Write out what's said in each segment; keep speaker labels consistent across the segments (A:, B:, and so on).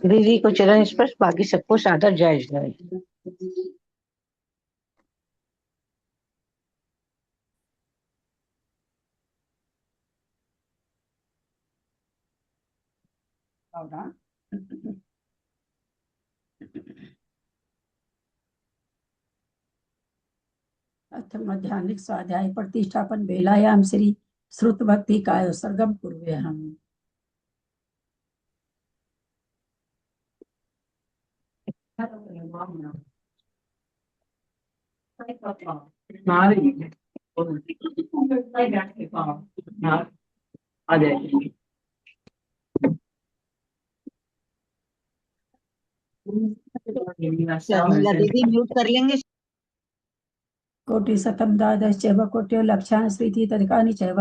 A: दीदी को चरण स्पर्श, बाकी सबको सादर जय जय।
B: अथ मध्याह्निक स्वाध्याय प्रतिष्ठापन वेलायाम श्री श्रुत भक्ति काय सर्गम कुर्वे हम।
A: दीदी म्यूट कर लेंगे।
B: कोटि शतम द्वादश चैव कोट्यो लक्षान् श्रीति तदिकानि चैव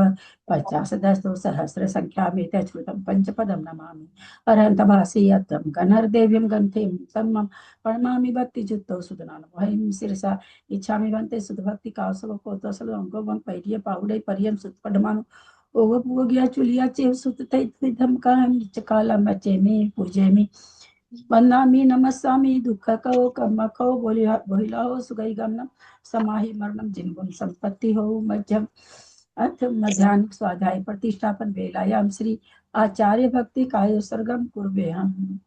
B: पञ्चाशदस्तु सहस्र संख्यामेत श्रुतं पंचपदं नमामि। अरहन्तभासि यत्रं गणर्देव्यं गन्धिं तन्मं प्रणमामि भक्तियुक्तो सुदनानुभवं शिरसा इच्छामि वन्ते सुधभक्ति कासव कोतसल अंगो वं पैर्य पाउडै पर्यं सुतपडमानु ओव पुगया चुलिया चेव सुत तैत्विधं कां चकालम चेमि पूजेमि वंदामि नमस्सामि दुःखको कर्मको बोहिलाहो सुगई गमनम समाहि मरणम जिनगुण संपत्ति हो मध्यम। अर्थ मध्याह्न स्वाध्याय प्रतिष्ठापन वेलायाम श्री आचार्य भक्ति काय सर्गम कुर्वे हम।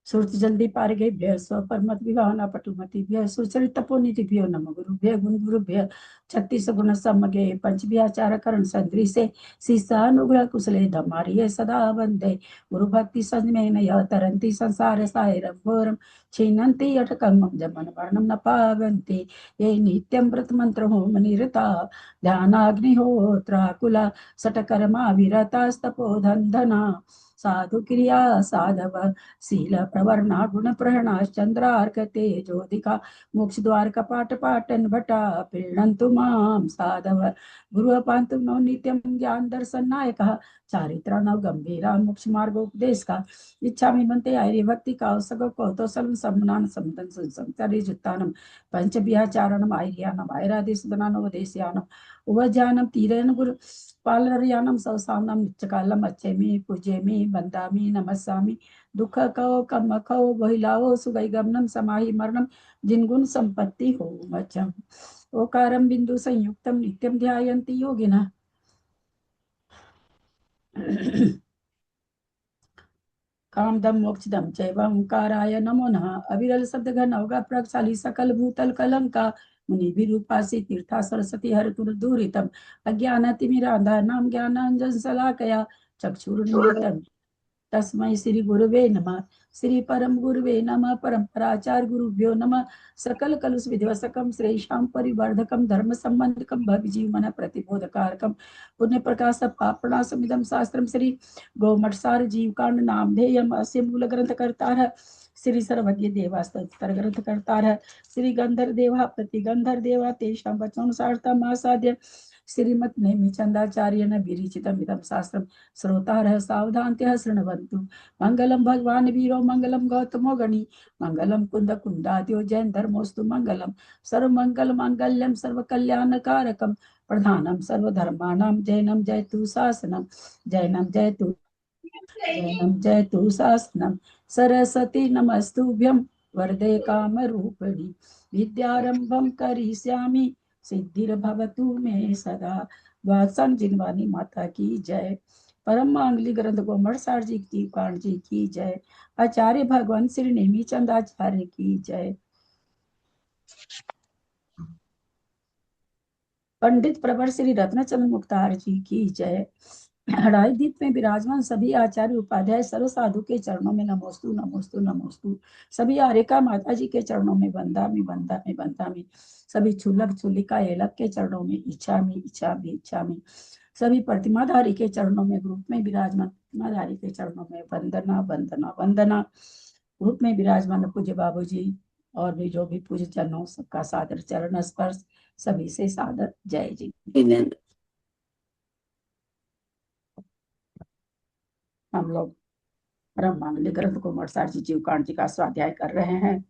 B: सुरत जल्दी पार गई भ्य स्व मत विवाहना पटुमति भ्य सुचरित तपोनिधि भ्यो नम गुरु भ्य गुण गुरु भ्य 36 गुण समगे पंच व्याचार करण संद्री से सीसानुग्रह कुशले धमारिये सदा वंदे गुरु भक्ति संजमे नय तरंती संसार सायरम घोरम छिन्नन्ति अटकम जमन वर्णम न पावन्ति ये नित्यं व्रत मंत्र होम निरता ध्यानाग्निहोत्राकुला सटकर्मा विरतास्तपोधन साधु क्रिया साधव शील प्रवर्णा गुण प्रहणा चंद्रार्क तेजोदिका मोक्ष द्वार कपाट पाटन भटा प्रीणन्तु मां साधव गुरु पांतु नो नित्यं ज्ञान दर्शन नायक चारित्राणव गंभीरा मोक्ष मार्गोपदेश का इच्छा में बनते आर्य भक्ति का सग कौतोसल समनान समदन संचरि जुत्तानम पंच विहाचारणम आर्यानम आयरादेश दनानो देशयानम उवजानम तीरेन गुरु पालरयानम सौसानम नित्यकालम अच्छेमि पूजेमि वंदामि नमस्सामि दुख कहो कर्म कहो बहिलाओ सुगई गमनम समाहि मरणम जिनगुण संपत्ति हो मध्यम। ओकारम बिंदु संयुक्तम नित्यम ध्यायन्ति योगिनः कामदम मोक्षदम चैव ओंकाराय नमो नमः। अविरल शब्द घन अवगा प्रगशाली सकल भूतल कलंका मुनि विरूपासी तीर्था सरस्वती हरतुर दूरितम अज्ञानतिमिरांधा नाम ज्ञानांजन शलाकया चक्षुरुन्मीलितं तस्मै श्री गुरुवे नमः। श्री परम गुरुवे नमः। परम्पराचार्य गुरुभ्यो नमः। सकल कलुष विध्वसकम श्रेष्ठाम परिवर्धकम धर्म संबंधकम भवजीवन प्रतिबोधकारकम पुण्य प्रकाश पापणासमिदम शास्त्रम श्री गोमठसार जीवकांड नामधेयम अस्य मूल ग्रंथ करता श्री सर्वज्ञ देवास्तर ग्रंथ करता श्री गंधर देवा प्रतिगंधर देवा तेषां वचनानुसारता मासाद्य श्रीमत नेमिचंदाचार्य न विरिचितम इदम शास्त्रम श्रोतारः सावधान्त्यः शृण्वन्तु। मंगलम भगवान वीरो मंगलम गौतमो गणी मंगलम कुंद कुंडाद्यो जैन धर्मोस्तु मंगलम सर्वमंगल मांगल्यम सर्वकल्याणकारकम प्रधानम सर्वधर्माणां जैनम जयतु शासनम जैनम जयतु शासनम सरस्वती नमस्तुभ्यं वरदे कामरूपिणी विद्यारंभं करिष्यामि सिद्धिर्भवतु मे सदा। वात्सन जिनवानी माता की जय। परम मांगली ग्रंथ गोमठसार जी की कांड जी की जय। आचार्य भगवान श्री नेमिचंद आचार्य की जय। पंडित प्रवर श्री रत्नचंद्र मुक्तार जी की जय। हड़ाई द्वीप में विराजमान सभी आचार्य उपाध्याय सर्व साधु के चरणों में नमोस्तु नमोस्तु नमोस्तु। सभी आर्यका माता जी के चरणों में वंदामि वंदामि वंदामि। सभी छुल्लक छुल्लिका एलक के चरणों में इच्छामि इच्छामि इच्छामि। सभी प्रतिमाधारी के चरणों में ग्रुप में विराजमान प्रतिमाधारी के चरणों में वंदना वंदना वंदना। ग्रुप में विराजमान पूज्य बाबू जी और भी जो भी पूज्य जनों सबका सादर चरण स्पर्श, सभी से सादर जय जी। हम लोग परम मांगलिक ग्रंथ कुमार जी जीवकांड जी का स्वाध्याय कर रहे हैं,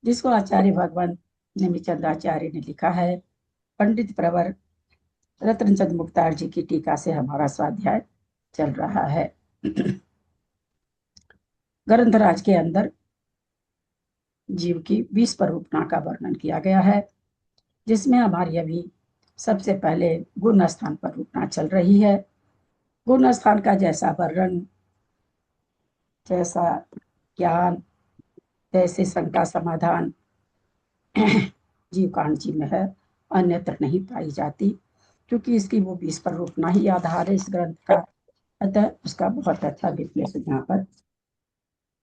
B: जिसको आचार्य भगवान नेमिचंद्राचार्य ने लिखा है। पंडित प्रवर रत्नचंद मुक्तार जी की टीका से हमारा स्वाध्याय चल रहा है। ग्रंथराज के अंदर जीव की 20 स्वरूपना का वर्णन किया गया है, जिसमें हमारी अभी सबसे पहले गुण स्थान पर रूपना चल रही है। गुण स्थान का जैसा वर्णन, जैसा ज्ञान, जैसे शंका समाधान जीवकांड जी में है, अन्यत्र नहीं पाई जाती, क्योंकि इसकी वो 20 स्वरूपना ही आधार है इस ग्रंथ का। अतः उसका बहुत अच्छा विश्लेषण यहाँ पर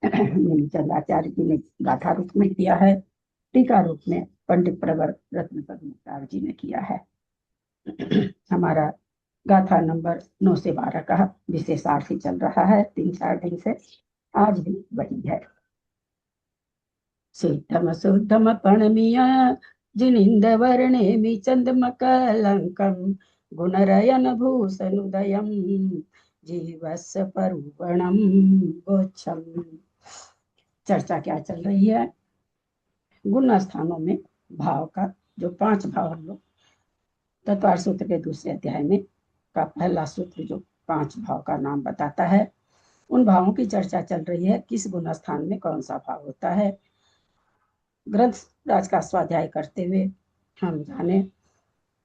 B: नेमिचंद्राचार्य जी ने गाथा रूप में किया है, टीका रूप में पंडित प्रवर रत्नचंद मुक्तार जी ने किया है। हमारा गाथा नंबर 9 से 12 का विशेषार्थ ही चल रहा है 3-4 दिन से, आज भी वही है। सिद्धम शुद्धम प्रणमिया जिनिंद वर्णेमि चंद्रमकलंकम गुणरयन भूषणुदयम जीवस्य परूपणम गोच्छम। चर्चा क्या चल रही है? गुण स्थानों में भाव का जो 5 भाव हम लोग तत्वार सूत्र के दूसरे अध्याय में का पहला सूत्र जो 5 भाव का नाम बताता है, उन भावों की चर्चा चल रही है। किस गुण स्थान में कौन सा भाव होता है? ग्रंथ राज का स्वाध्याय करते हुए हम जाने,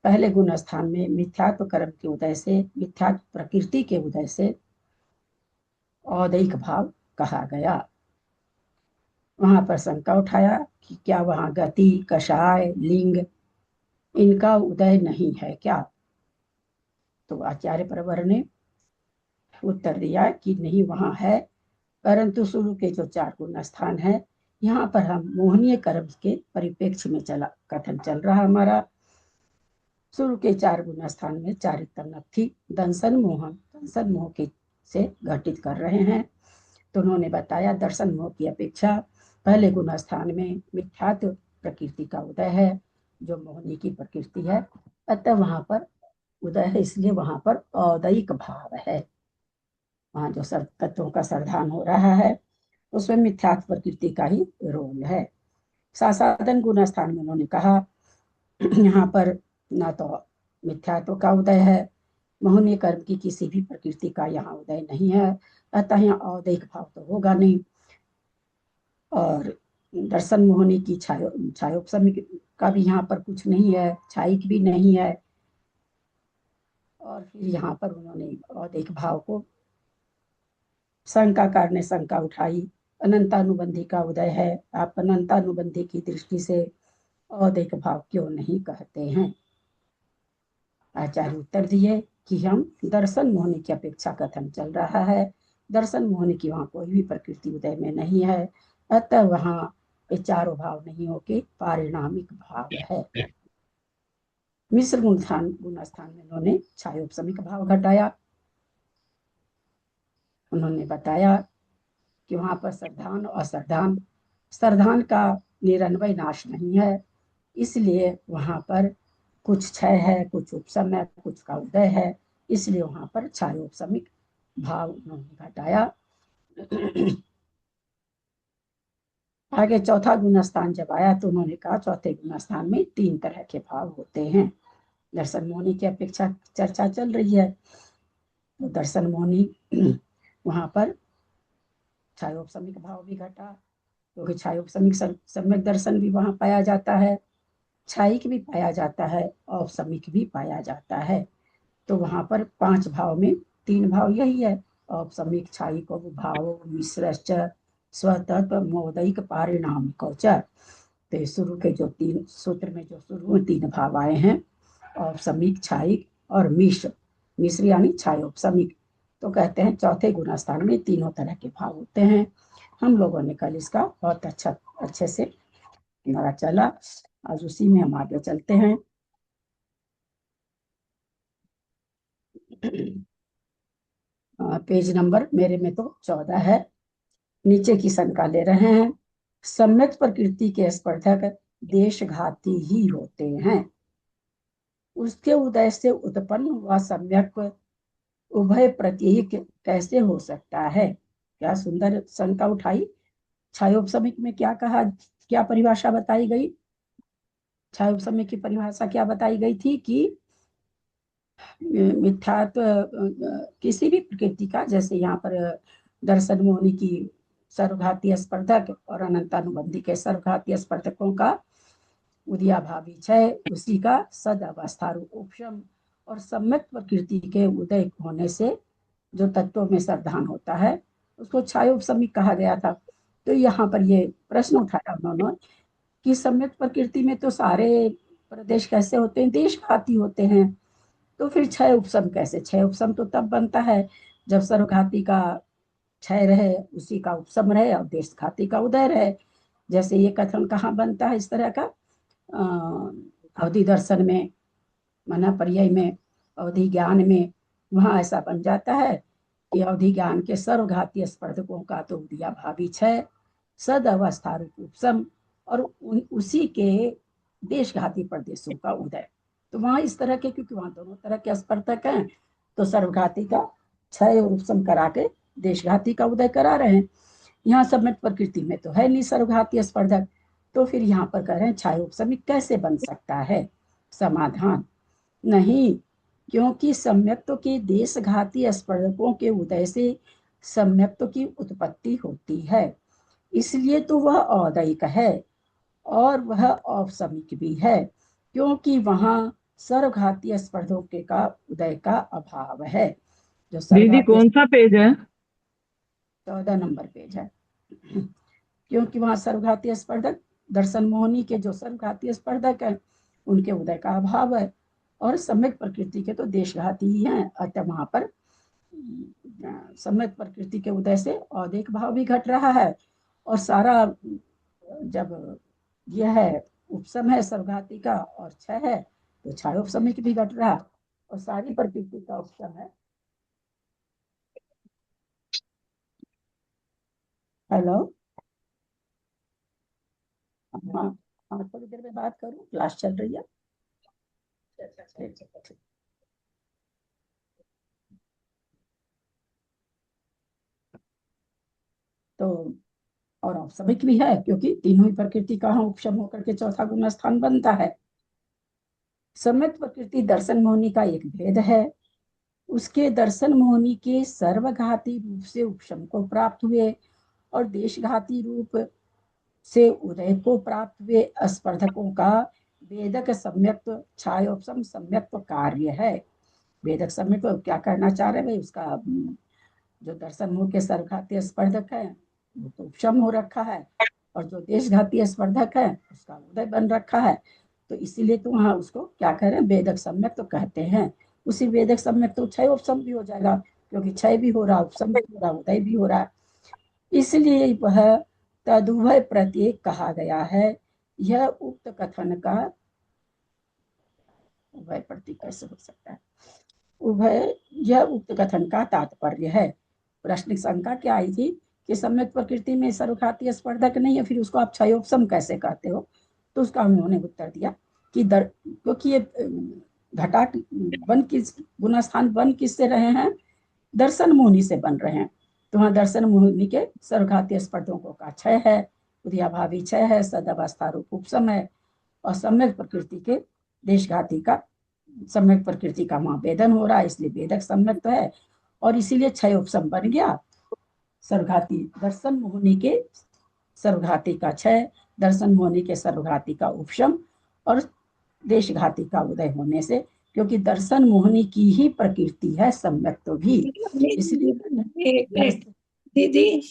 B: पहले गुण स्थान में मिथ्यात्व कर्म के उदय से, मिथ्यात्व प्रकृति के उदय से औदैक भाव कहा गया। वहां पर शंका उठाया कि क्या वहां गति, कषाय, लिंग इनका उदय नहीं है क्या? तो आचार्य प्रवर ने उत्तर दिया कि नहीं, वहां है, परंतु शुरू के जो 4 गुण स्थान है, यहाँ पर हम मोहनीय कर्म के परिप्रेक्ष्य में चला कथन चल रहा हमारा। शुरू के 4 गुण स्थान में चारित्र नथी दंसन मोह के से घटित कर रहे हैं। तो उन्होंने बताया दर्शन मोह की अपेक्षा पहले गुण स्थान में मिथ्यात्व प्रकृति का उदय है, जो मोहनी की प्रकृति है। अतः वहां पर उदय है, इसलिए वहां पर औदैक भाव है। वहां जो सब तत्वों का सरधान हो रहा है, उसमें मिथ्यात्व प्रकृति का ही रोल है। सासाधन गुण स्थान में उन्होंने कहा यहाँ पर न तो मिथ्यात्व का उदय है, मोहनीय कर्म की किसी भी प्रकृति का यहाँ उदय नहीं है, अतः यहाँ औदैक भाव तो होगा नहीं। और दर्शन मोहनी की छायोपशमी का भी यहाँ पर कुछ नहीं है, छायिक भी नहीं है। और फिर यहाँ पर उन्होंने औदैक भाव को शंकाकार ने शंका उठाई, अनंतानुबंधी का उदय है, आप अनंतानुबंधी की दृष्टि से औदैक भाव क्यों नहीं कहते हैं? आचार्य उत्तर दिए कि हम दर्शन मोहनी की अपेक्षा कथन चल रहा है, दर्शन मोहनी की वहां कोई भी प्रकृति उदय में नहीं है, अतः वहां ये चारों भाव नहीं होके पारिणामिक भाव है। मिश्र गुण स्थान में उन्होंने छायोपशमिक भाव घटाया। उन्होंने बताया कि वहां पर सरधान और असरधान, सरधान का निरन्वय नाश नहीं है, इसलिए वहां पर कुछ क्षय है, कुछ उपशम है, कुछ का उदय है, इसलिए वहां पर छायोपशमिक भाव उन्होंने घटाया। आगे चौथा गुण स्थान जब आया तो उन्होंने कहा चौथे गुण स्थान में 3 तरह के भाव होते हैं। दर्शन मोहनी की अपेक्षा चर्चा चल रही है, तो दर्शन मोहनी वहां पर छायोपशमिक भाव भी घटा, क्योंकि छायोपशमिक सम्यक दर्शन भी वहां पाया जाता है, छायिक भी पाया जाता है, औपशमिक भी पाया जाता है। तो वहां पर 5 भाव में 3 भाव यही है, औपशमिक, छायिक भाव मिश्रश्च स्वतत्व मोदैक पारिणामिक। तो शुरू के जो 3 सूत्र में जो शुरू में 3 भाव आए हैं, औपशमिक, छायिक और मिश्र यानी छायोपशमिक, तो कहते हैं चौथे गुण स्थान में तीनों तरह के भाव होते हैं। हम लोगों ने कल इसका बहुत अच्छे से हमारा चला, आज उसी में हम आगे चलते हैं। पेज नंबर मेरे में तो 14 है, नीचे की शंका ले रहे हैं। सम्यक प्रकृति के स्पर्धक देशघाती ही होते हैं। उसके उदय से उत्पन्न हुआ सम्यक उभय प्रतीक कैसे हो सकता है? क्या सुंदर शंका उठाई। छायोपसमिक में क्या कहा, क्या परिभाषा बताई गई? छायोपसमिक की परिभाषा क्या बताई गई थी कि मिथ्यात्व किसी भी प्रकृति का, जैसे यहाँ पर दर्शन मोहनी की सर्वघातीय स्पर्धक और अनंतानुबंधी के सर्वघातीय स्पर्धकों का उदयाभावी क्षय, उसी का सद अवस्था रूप उपशम, और सम्यक प्रकृति के उदय होने से जो तत्वों में सावधान होता है उसको छायोपसमिक कहा गया था। तो यहाँ पर ये प्रश्न उठाया उन्होंने कि सम्यक प्रकृति में तो सारे प्रदेश कैसे होते हैं, देशघाती होते हैं, तो फिर क्षय उपशम कैसे? क्षय उपशम तो तब बनता है जब सर्वघाती का क्षय रहे, उसी का उपशम रहे और देशघाती का उदय रहे। जैसे ये कथन कहाँ बनता है इस तरह का? अवधि दर्शन में, मना पर्याय में, अवधि ज्ञान में, वहां ऐसा बन जाता है कि अवधि ज्ञान के सर्वघातीय स्पर्धकों का तो उदयाभावी क्षय, सद अवस्था रूप उपशम, और उसी के देशघाती प्रदेशों का उदय। तो वहां इस तरह के, क्योंकि वहां दोनों तरह के स्पर्धक हैं, तो सर्वघाती का क्षय और उपशम करा के देशघाती का उदय करा रहे हैं। यहाँ सम्यक प्रकृति में तो है नहीं सर्वघातीय स्पर्धक, तो फिर यहाँ पर कह रहे हैं क्षय उपशमिक कैसे बन सकता है? समाधान नहीं, क्योंकि सम्यक्त्व के देशघाती स्पर्धकों के उदय से सम्यक्त्व की उत्पत्ति होती है, इसलिए तो वह औदैक है और वह औपसमिक भी है, क्योंकि वहां सर्वघातीय स्पर्धकों का उदय का अभाव है। जो
C: दीदी
B: सर्वघातीय,
C: कौन सा पेज है?
B: 14 नंबर पेज है। क्योंकि वहां सर्वघातीय स्पर्धक, दर्शन मोहनी के जो सर्वघातीय स्पर्धक है उनके उदय का अभाव है, और सम्यक प्रकृति के तो देशघाती ही हैं, अतः वहां पर सम्यक प्रकृति के उदय से औदिक भाव भी घट रहा है, और सारा जब यह है उपशम है सर्वघाती का और क्षय है तो क्षयोपशमिक भी घट रहा, और सारी प्रकृति का उपशम है। हेलो, हाँ हाँ, थोड़ी देर में बात करूँ, क्लास चल रही है। तो और औपसमिक भी है, क्योंकि तीनों ही प्रकृति का उपशम होकर के चौथा गुण स्थान बनता है। सम्यक प्रकृति दर्शन मोहनी का एक भेद है, उसके दर्शन मोहनी के सर्वघाती रूप से उपशम को प्राप्त हुए और देशघाती रूप से उदय को प्राप्त हुए स्पर्धकों का वेदक सम्यक्त्व छायोपशम सम्यक्त्व कार्य है। वेदक सम्यक्त्व क्या कहना चाह रहे भाई, उसका जो दर्शन मोह के सर्वघातीय स्पर्धक है वो तो उपशम हो रखा है, और जो देशघातीय स्पर्धक है उसका उदय बन रखा है। तो इसीलिए तो वहां उसको क्या कह रहे हैं, वेदक सम्यक तो कहते हैं। उसी वेदक सम्यक तो क्षय उपशम भी हो जाएगा, क्योंकि क्षय भी हो रहा, उपशम भी हो रहा, उदय भी हो रहा, इसलिए वह तदुभय प्रत्येक कहा गया है। यह उक्त कथन का उभय प्रतीक कैसे हो सकता है? उभय, यह उक्त कथन का तात्पर्य है। प्रश्न शंका क्या आई थी कि सम्यक प्रकृति में सर्वघातीय स्पर्धक नहीं है, फिर उसको आप क्षयोपशम कैसे कहते हो? तो उसका उन्होंने उत्तर दिया कि क्योंकि ये घटा बन किस गुना स्थान बन किससे रहे हैं, दर्शन मोहनी से बन रहे हैं। तो वहां दर्शन मोहनी के सर्वघातीय स्पर्धकों का क्षय है, उदयाभावी क्षय है, सदावस्था रूप उपशम है, और सम्यक प्रकृति के देशघाती का सम्यक प्रकृति का वहां वेदन हो रहा है, इसलिए वेदक सम्यक तो है, और इसीलिए क्षय उपशम बन गया। सर्वघाती दर्शन मोहनी के सर्वघाती का क्षय, दर्शन मोहनी के सर्वघाती का उपशम, और देशघाती का उदय होने से, क्योंकि दर्शन मोहनी की ही प्रकृति है सम्यक तो भी, इसलिए
D: दीदी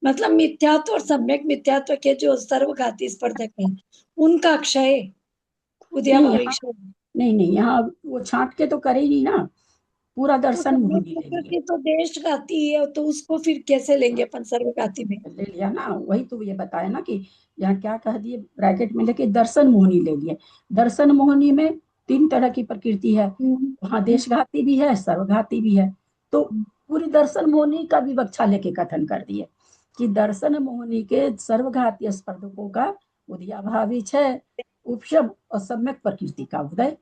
D: मतलब मिथ्यात्व और सम्यक मिथ्यात्व के जो सर्वघाती स्पर्धक हैं उनका क्षय उदयाभावी क्षय
B: नहीं नहीं, यहाँ वो छांट के तो करे ही नहीं ना, पूरा दर्शन मोहनी ले लिया।
D: तो देशघाती है, तो उसको फिर कैसे लेंगे अपन सर्वघाती में?
B: ले लिया ना, वही तो ये बताया ना कि यहाँ क्या कह दिए ब्रैकेट में लेके दर्शन मोहनी ले लिए। दर्शन मोहनी में 3 तरह की प्रकृति है, वहां देशघाती भी है, सर्वघाती भी है, तो पूरी दर्शन मोहनी का विवक्षा लेके कथन कर दिए कि दर्शन मोहिनी के सर्वघातीय स्पर्धकों का उदयाभावी क्षय, उपशम और सम्यक प्रकृति का उदय,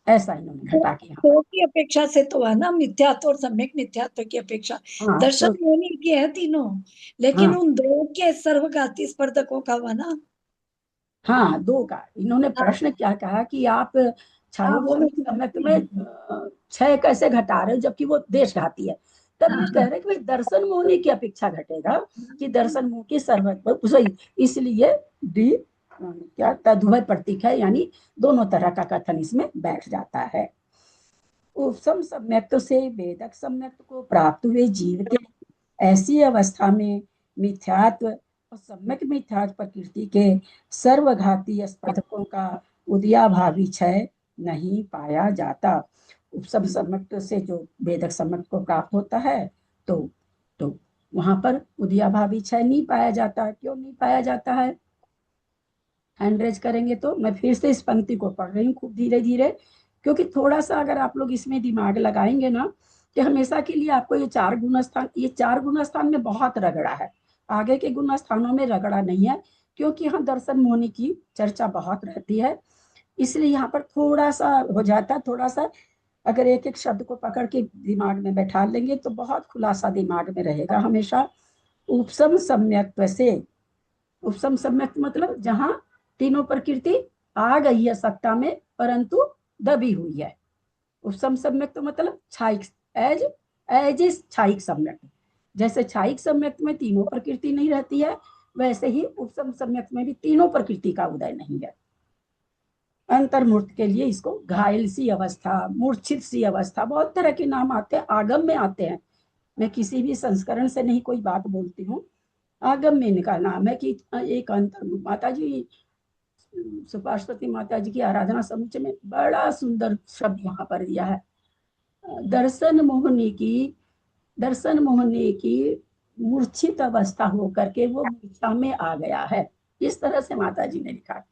B: ऐसा इन्होंने घटा के यहाँ
D: दो की अपेक्षा से तो है ना, मिथ्यात्व और सम्यक मिथ्यात्व की अपेक्षा।
B: हाँ
D: दर्शन
B: तो
D: मोहिनी की है तीनों, लेकिन
B: हाँ
D: उन दो के सर्वघाती स्पर्धकों का हुआ ना।
B: हाँ दो का इन्होंने
D: हाँ
B: प्रश्न क्या कहा कि आप
D: हाँ, वो मैं
B: सम्यक
D: समझती
B: में
D: हूँ।
B: क्षय कैसे घटा रहे हो जबकि वो देशघाती है। तब ये
D: हाँ
B: कह रहे हैं कि भाई दर्शन मोहिनी की अपेक्षा घटेगा कि दर्शन मोह की सर्वत सही, इसलिए डी क्या तदुभय प्रतीक है, यानी दोनों तरह का कथन इसमें बैठ जाता है। उपसम सम्यक्त से वेदक सम्यक्त को प्राप्त हुए जीव के ऐसी अवस्था में मिथ्यात्व और सम्यक मिथ्यात्व प्रकृति के सर्वघाती स्पर्धकों का उदयाभावी क्षय नहीं पाया जाता। उपसम सम्यक्त से जो वेदक सम्यक्त को प्राप्त होता है तो तो वहां पर उदयाभावी क्षय नहीं पाया जाता। क्यों नहीं पाया जाता है? हैंड रेज करेंगे तो मैं फिर से इस पंक्ति को पढ़ रही हूँ खूब धीरे धीरे, क्योंकि थोड़ा सा अगर आप लोग इसमें दिमाग लगाएंगे ना कि हमेशा के लिए आपको ये चार गुण स्थान में बहुत रगड़ा है, आगे के गुण स्थानों में रगड़ा नहीं है, क्योंकि यहाँ दर्शन मोहिनी की चर्चा बहुत रहती है, इसलिए यहाँ पर थोड़ा सा हो जाता है। थोड़ा सा अगर एक एक शब्द को पकड़ के दिमाग में बैठा लेंगे तो बहुत खुलासा दिमाग में रहेगा हमेशा। उपसम सम्यक्त्व से, उपसम सम्यक मतलब जहां तीनों प्रकृति आ गई है सत्ता में परंतु दबी हुई है। उपसम सम्यक तो मतलब छाइक, एज एज इज छाइक सम्यक, जैसे छाइक सम्यक में तीनों प्रकृति नहीं रहती है वैसे ही उपसम सम्यक में भी तीनों प्रकृति का उदय नहीं है। अंतर्मूर्त के लिए इसको घायल सी अवस्था, मूर्छित सी अवस्था, बहुत तरह के नाम आते हैं, आगम में आते हैं। मैं किसी भी संस्करण से नहीं कोई बात बोलती हूँ, आगम में इनका नाम है कि एक अंतर माता जी, सुपार्श्वती माता जी की आराधना समुच्चय में बड़ा सुंदर शब्द यहाँ पर दिया है। दर्शन मोहिनी की, दर्शन मोहिनी की मूर्छित अवस्था होकर के वो मूर्छा में आ गया है, इस तरह से माता जी ने लिखा।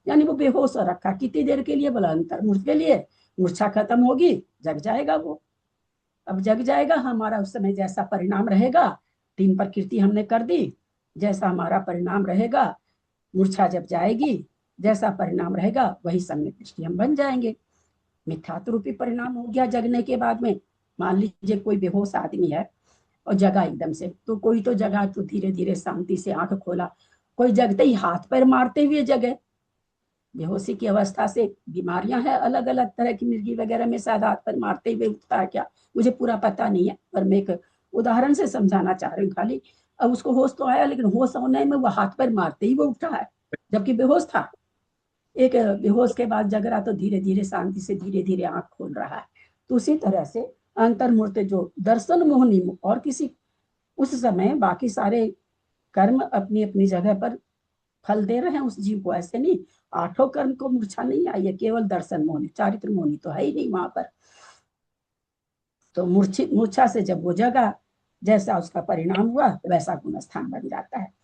B: यानी वो बेहोश रखा कितनी देर के लिए? बोला अंतर्मूर्त के लिए। मूर्छा खत्म होगी जग जाएगा वो। अब जग जाएगा, हमारा उस समय जैसा परिणाम रहेगा, तीन प्रकृति हमने कर दी, जैसा हमारा परिणाम रहेगा, मूर्छा जब जाएगी जैसा परिणाम रहेगा वही सम्यक दृष्टि हम बन जाएंगे। मिथ्यात्व रूपी परिणाम हो गया जगने के बाद में। मान लीजिए कोई बेहोश आदमी है और जगा एकदम से, तो कोई तो जगा तो धीरे धीरे शांति से आंख खोला, कोई जगते ही हाथ पैर मारते हुए जगे। बेहोशी की अवस्था से बीमारियां हैं अलग अलग तरह की, मिर्गी वगैरह में शायद हाथ पैर मारते हुए उठता है क्या, मुझे पूरा पता नहीं है, पर मैं एक उदाहरण से समझाना चाह रही हूँ खाली। अब उसको होश तो आया लेकिन होश होने में वो हाथ पैर मारते ही वो उठा है जबकि बेहोश था। एक बेहोश के बाद जग रहा तो धीरे धीरे शांति से धीरे धीरे आंख खोल रहा है। तो उसी तरह से अंतर्मूर्त जो दर्शन मोहिनी और किसी, उस समय बाकी सारे कर्म अपनी अपनी जगह पर फल दे रहे हैं उस जीव को, ऐसे नहीं आठों कर्म को मूर्छा नहीं आई है, केवल दर्शन मोहिनी, चारित्र मोहिनी तो है ही नहीं वहां पर। तो मूर्छित मूर्छा से जब वो जगा, जैसा उसका परिणाम हुआ वैसा गुण स्थान बन जाता है।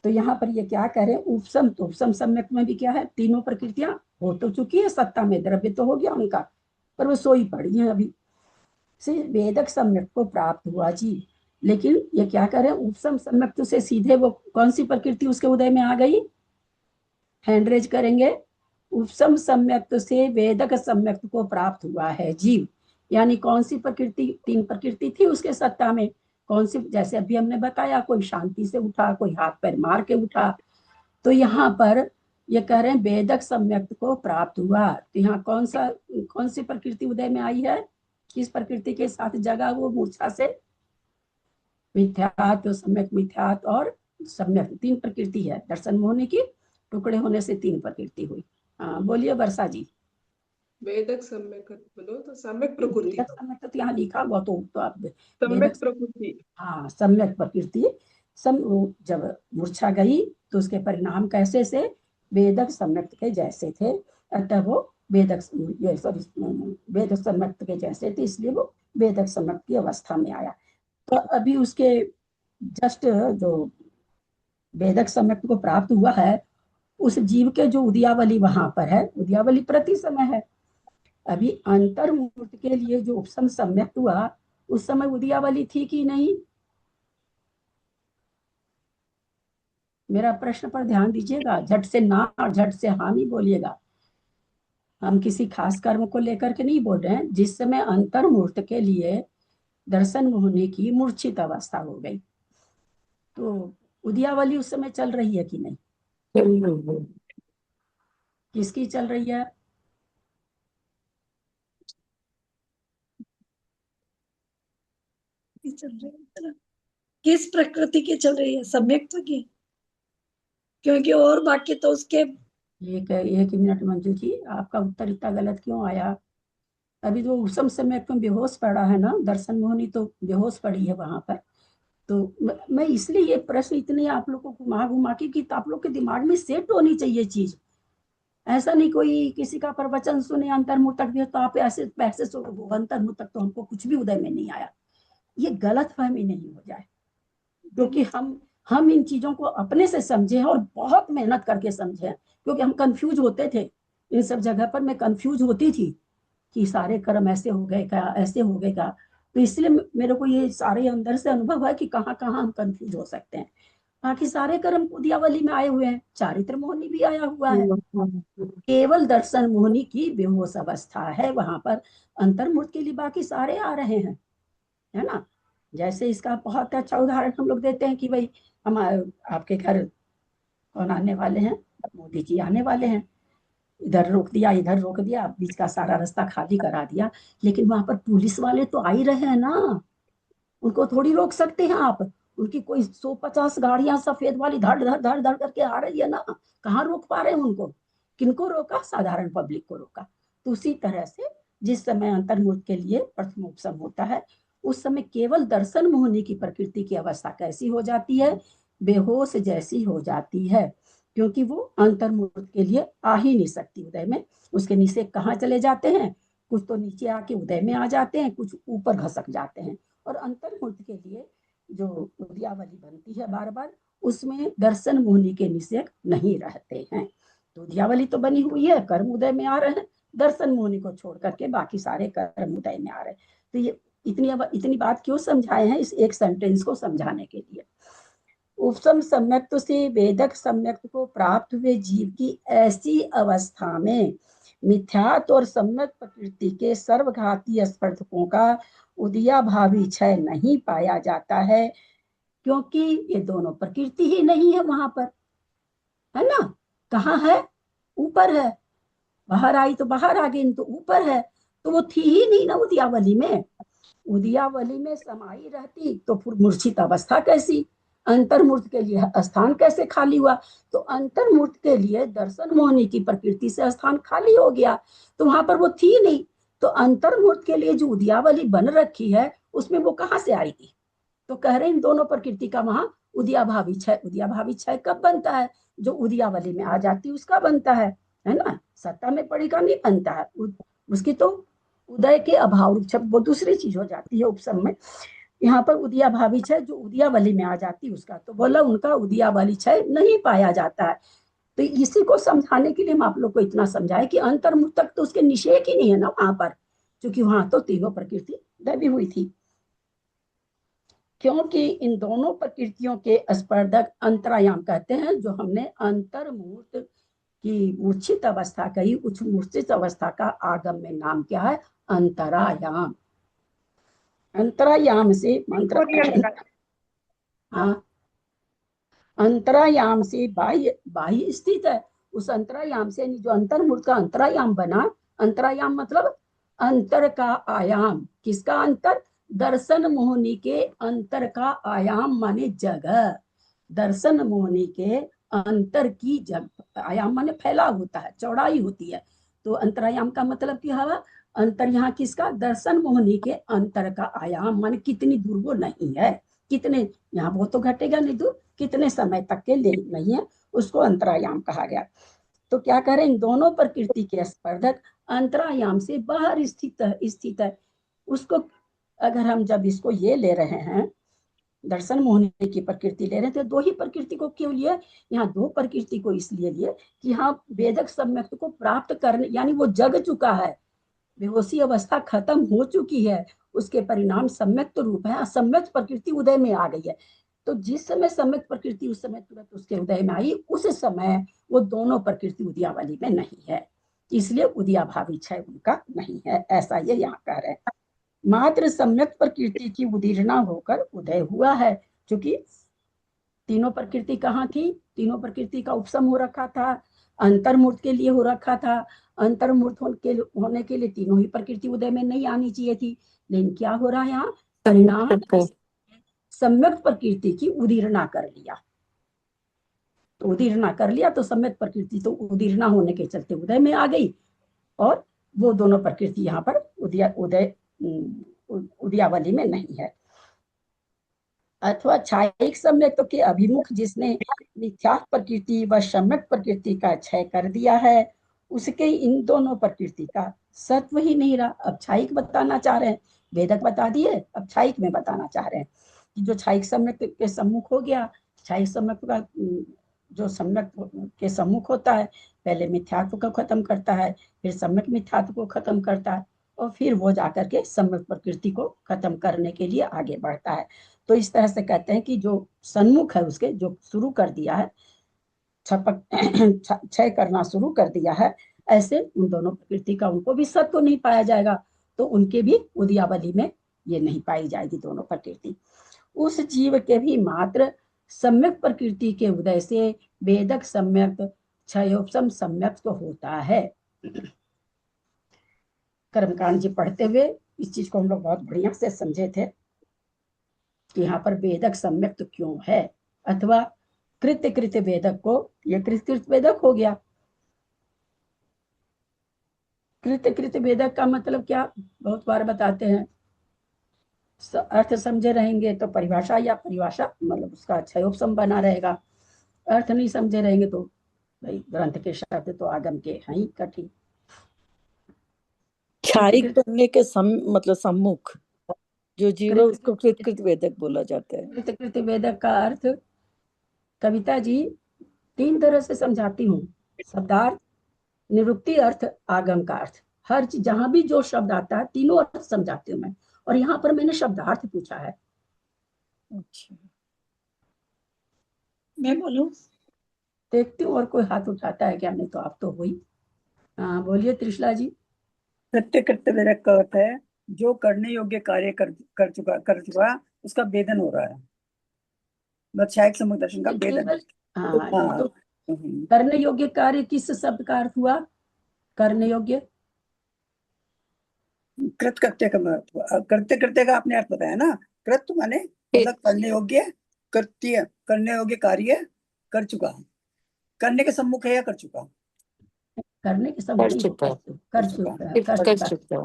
B: तो यहाँ पर ये क्या कह रहे हैं, उपसम, तो उपसम सम्यक में भी क्या है, तीनों प्रकृतियां हो तो चुकी है सत्ता में, द्रव्य तो हो गया उनका, पर वो सोई पड़ी है अभी से। वेदक सम्यक को प्राप्त हुआ जी, लेकिन ये क्या कह रहे हैं, उपसम सम्यक से सीधे वो कौन सी प्रकृति उसके उदय में आ गई? हैंड रेज करेंगे। उपसम सम्यक्त से वेदक सम्यक्त को प्राप्त हुआ है जीव, यानी कौन सी प्रकृति? तीन प्रकृति थी उसके सत्ता में, कौन सी? जैसे अभी हमने बताया, कोई शांति से उठा, कोई हाथ पैर मार के उठा। तो यहाँ पर ये कह रहे हैं वेदक सम्यक्त को प्राप्त हुआ, तो यहाँ कौन सी प्रकृति उदय में आई है? किस प्रकृति के साथ जगा वो मूर्छा से? मिथ्यात्व, सम्यक मिथ्यात्व और सम्यक, तीन प्रकृति है। दर्शन मोहिनी की टुकड़े होने से तीन प्रकृति हुई। बोलिए वर्षा जी।
C: वेदक सम्यक बोलो तो सम्यक प्रकृति,
B: वेदक सम्यक तो यहाँ लिखा हुआ, तो आप
C: सम्यक
B: वेदक,
C: प्रकृति।
B: हाँ सम्यक प्रकृति। जब मूर्छा गई तो उसके परिणाम कैसे से? वेदक सम्यक के जैसे थे, अतः वो वेदक वेदक सम्यक के जैसे थे, इसलिए वो वेदक सम्यक की अवस्था में आया। तो अभी उसके जस्ट जो वेदक सम्यक को प्राप्त हुआ है उस जीव के जो उदयावली वहां पर है, उदयावली प्रति समय है। अभी अंतर्मूर्त के लिए जो उपसम सम्यक हुआ उस समय उदयावली थी कि नहीं? मेरा प्रश्न पर ध्यान दीजिएगा, झट से ना और झट से हाँ नहीं बोलिएगा। हम किसी खास कर्म को लेकर के नहीं बोल रहे हैं। जिस समय अंतर्मुहूर्त के लिए दर्शन होने की मूर्छित अवस्था हो गई, तो उद्यावली उस समय चल रही है कि नहीं? किसकी चल रही है?
D: चल रही है, किस प्रकृति की चल रही है? सम्यक्त्व की? क्योंकि और बाकी तो उसके
B: एक मिनट मंजू जी, आपका उत्तर इतना गलत क्यों आया? अभी तो उसम समय तुम बेहोश पड़ा है ना, दर्शन मोहनी तो बेहोश पड़ी है वहां पर। तो मैं इसलिए ये प्रश्न इतने आप लोग को घुमा घुमा के कि आप लोग के दिमाग में सेट होनी चाहिए चीज। ऐसा नहीं कोई किसी का प्रवचन सुने अंतर्मुख तक भी तो आप ऐसे पैसे अंतर्मुख तक तो हमको कुछ भी उदय में नहीं आया, ये गलत फहमी नहीं हो जाए। क्योंकि हम इन चीजों को अपने से समझे हैं और बहुत मेहनत करके समझे हैं, क्योंकि हम कंफ्यूज होते थे इन सब जगह पर। मैं कंफ्यूज होती थी कि सारे कर्म ऐसे हो गए क्या, ऐसे हो गए क्या। तो इसलिए मेरे को ये सारे अंदर से अनुभव है कि कहाँ कहाँ हम कंफ्यूज हो सकते हैं। बाकी सारे कर्म उद्यावली में आए हुए हैं, चारित्र मोहनी भी आया हुआ है। केवल दर्शन मोहनी की बेहोश अवस्था है वहां पर, अंतर्मुख के लिए बाकी सारे आ रहे हैं, है ना। जैसे इसका बहुत अच्छा उदाहरण हम लोग देते हैं कि भाई हम आपके घर कौन आने वाले हैं, मोदी जी आने वाले हैं, इधर रोक दिया इधर रोक दिया, बीच का सारा रास्ता खाली करा दिया। लेकिन वहां पर पुलिस वाले तो आ ही रहे हैं ना, उनको थोड़ी रोक सकते हैं आप। उनकी कोई 150 गाड़ियां सफेद वाली धड़ धड़ धड़ धड़ करके आ रही है ना, कहाँ रोक पा रहे हैं उनको? किनको रोका? साधारण पब्लिक को रोका। तो उसी तरह से जिस समय अंतर्मुख के लिए प्रथमोपसम होता है, उस समय केवल दर्शन मोहनी की प्रकृति की अवस्था कैसी हो जाती है? बेहोश जैसी हो जाती है, क्योंकि वो अंतर्मुख के लिए आ ही नहीं सकती उदय में। उसके नीचे कहाँ चले जाते हैं? कुछ तो नीचे आके उदय में आ जाते हैं, कुछ ऊपर घसक जाते हैं। और अंतर्मुख के लिए जो उद्यावली बनती है बार बार, उसमें दर्शन मोहनी के निषेध नहीं रहते हैं। तो उद्यावली तो बनी हुई है, कर्म उदय में आ रहे हैं, दर्शन मोहनी को छोड़ करके बाकी सारे कर्म उदय में आ रहे हैं। तो ये इतनी बात क्यों समझाए हैं? इस एक सेंटेंस को समझाने के लिए। उपसम सम्यक्त्व से वेदक सम्यक्त्व को प्राप्त हुए जीव की ऐसी अवस्था में मिथ्यात्व और सम्यक प्रकृति के सर्वघाती स्पर्धकों का उदयाभावी क्षय नहीं पाया जाता है, क्योंकि ये दोनों प्रकृति ही नहीं है वहां पर, है ना। कहाँ है? ऊपर है। बाहर आई तो बाहर आ गई, तो ऊपर है। तो वो थी ही नहीं ना उदयावली में। उदयावली में समाई रहती तो फिर मूर्छित अवस्था कैसी? अंतर्मूर्त के लिए स्थान कैसे खाली हुआ? तो अंतर्मूर्त के लिए दर्शन मोहनी की प्रकृति से स्थान खाली हो गया, तो वहां पर वो थी नहीं। तो अंतर्मूर्त के लिए जो उदयावली बन रखी है, उसमें वो कहाँ से आएगी? तो कह रहे इन दोनों प्रकृति का वहां उदयाभावी क्षय। उदयाभावी क्षय कब बनता है? जो उदयावली में आ जाती उसका बनता है ना। सत्ता में पड़ी का नहीं बनता है। उसकी तो उदय के अभाव वो दूसरी चीज हो जाती है उपसम में। यहाँ पर उदयाभावी क्षय जो उदयावली में आ जाती उसका, तो बोला उनका उदयावली क्षय नहीं पाया जाता है। तो इसी को समझाने के लिए हम आप लोग को इतना समझाए कि अंतर्मुख तक तो उसके निषेध ही नहीं है ना वहां पर, क्योंकि वहां तो तीनों प्रकृति दबी हुई थी। क्योंकि इन दोनों प्रकृतियों के स्पर्धक अंतरायाम कहते हैं, जो हमने अंतर्मूर्त की मूर्छित अवस्था कही, उस मूर्छित अवस्था का आगम में नाम क्या है? अंतरायाम। अंतरायाम से हाँ, अंतरायाम से बाह्य बाह्य स्थित है। उस अंतरायाम से जो अंतर्मूर्त का अंतरायाम बना, अंतरायाम मतलब अंतर का आयाम। किसका अंतर? दर्शन मोहनी के अंतर का आयाम माने जगह। दर्शन मोहनी के अंतर की जगह, आयाम माने फैला होता है, चौड़ाई होती है। तो अंतरायाम का मतलब क्या हुआ? अंतर यहाँ किसका? दर्शन मोहनी के अंतर का आयाम माने कितनी दूर वो नहीं है, कितने, यहाँ वो तो घटेगा नहीं दूर, कितने समय तक के लिए नहीं है, उसको अंतरायाम कहा गया। तो क्या करें? इन दोनों प्रकृति के स्पर्धक अंतरायाम से बाहर स्थित है। उसको अगर हम जब इसको ये ले रहे हैं, दर्शन मोहनी की प्रकृति ले रहे थे, दो ही प्रकृति को क्यों लिए? यहाँ दो प्रकृति को इसलिए लिए कि हाँ वेदक सम्यक्त को प्राप्त करने, यानी वो जग चुका है, बेहोशी अवस्था खत्म हो चुकी है, उसके परिणाम सम्यक्त रूप है, असम्यक्त प्रकृति उदय में आ गई है। तो जिस समय सम्यक प्रकृति उस समय तुरंत उसके उदय में आई, उस समय वो दोनों प्रकृति उदयावली में नहीं है, इसलिए उदयाभावी क्षय उनका नहीं है, ऐसा ये यहाँ कह रहे हैं। मात्र सम्यक प्रकृति की उदीर्णा होकर उदय हुआ है, क्योंकि तीनों प्रकृति कहाँ थी, तीनों प्रकृति का उपसम हो रखा था, अंतर्मूर्त के लिए हो रखा था। अंतर्मूर्त होने के लिए तीनों ही प्रकृति उदय में नहीं आनी चाहिए थी, लेकिन क्या हो रहा है यहाँ, परिणाम सम्यक प्रकृति की उदीर्णा कर लिया। तो उदीर्णा कर लिया तो सम्यक प्रकृति तो उदीर्णा होने के चलते उदय में आ गई, और वो दोनों प्रकृति यहाँ पर उदयावली में नहीं है। अथवा छायिक सम्यक के अभिमुख जिसने मिथ्या प्रकृति व सम्यक प्रकृति का क्षय कर दिया है, उसके इन दोनों प्रकृति का सत्व ही नहीं रहा। अब छायिक बताना चाह रहे हैं, वेदक बता दिए, अब छायिक में बताना चाह रहे हैं कि जो छायिक सम्यक के सम्मुख हो गया, छायिक सम्यक का जो सम्यक के सम्मुख होता है, पहले मिथ्यात्व को खत्म करता है, फिर सम्यक मिथ्यात्व को खत्म करता है, और फिर वो जाकर के सम्यक प्रकृति को खत्म करने के लिए आगे बढ़ता है। तो इस तरह से कहते हैं कि जो सन्मुख है उसके, जो शुरू कर दिया है, क्षय करना शुरू कर दिया है, ऐसे उन दोनों प्रकृति का उनको भी सत्व नहीं पाया जाएगा, तो उनके भी उदयावली में ये नहीं पाई जाएगी दोनों प्रकृति। उस जीव के भी मात्र सम्यक प्रकृति के उदय से वेदक सम्यक क्षयोपशम सम्यक तो होता है। कर्मकांड जी पढ़ते हुए इस चीज को हम लोग बहुत बढ़िया से समझे थे कि यहाँ पर वेदक सम्यक तो क्यों है, अथवा कृत्य कृत्य वेदक को, यह कृत्य वेदक हो गया। कृत्य कृत्य वेदक का मतलब क्या, बहुत बार बताते हैं, अर्थ समझे रहेंगे तो परिभाषा या परिभाषा मतलब उसका क्षयोपशम बना रहेगा, अर्थ नहीं समझे रहेंगे तो भाई ग्रंथ के शब्द तो आगम के हैं ही कठिन।
E: क्षायिक करने के मतलब सम्मुख जो जीव है उसको कृत वेदक बोला जाता है।
B: कृत वेदक का अर्थ कविता जी 3 तरह से समझाती हूँ, शब्दार्थ, निरुक्ति अर्थ, आगम का अर्थ। हर चीज जहां भी जो शब्द आता है तीनों अर्थ समझाती हूँ मैं, और यहाँ पर मैंने शब्दार्थ पूछा है।
E: अच्छा,
D: मैं बोलूं?
B: देखती हूँ और कोई हाथ उठाता है क्या, नहीं तो आप तो हुई। हाँ बोलिए त्रिशला जी।
F: कृत्य कृत्य वेदक का अर्थ है जो करने योग्य कार्य कर चुका उसका वेदन हो रहा है, क्षायिक सम्यक दर्शन का वेदन।
B: हाँ, तो करने योग्य कार्य किस शब्द का अर्थ हुआ, करने योग्य
F: कृत कृत्य का कृत्य कृत्य का आपने अर्थ बताया ना, कृत माने मतलब करने योग्य, कृत्य करने योग्य कार्य कर चुका, करने के सम्मुख है या कर चुका,
B: करने के सम्मुख कर चुका।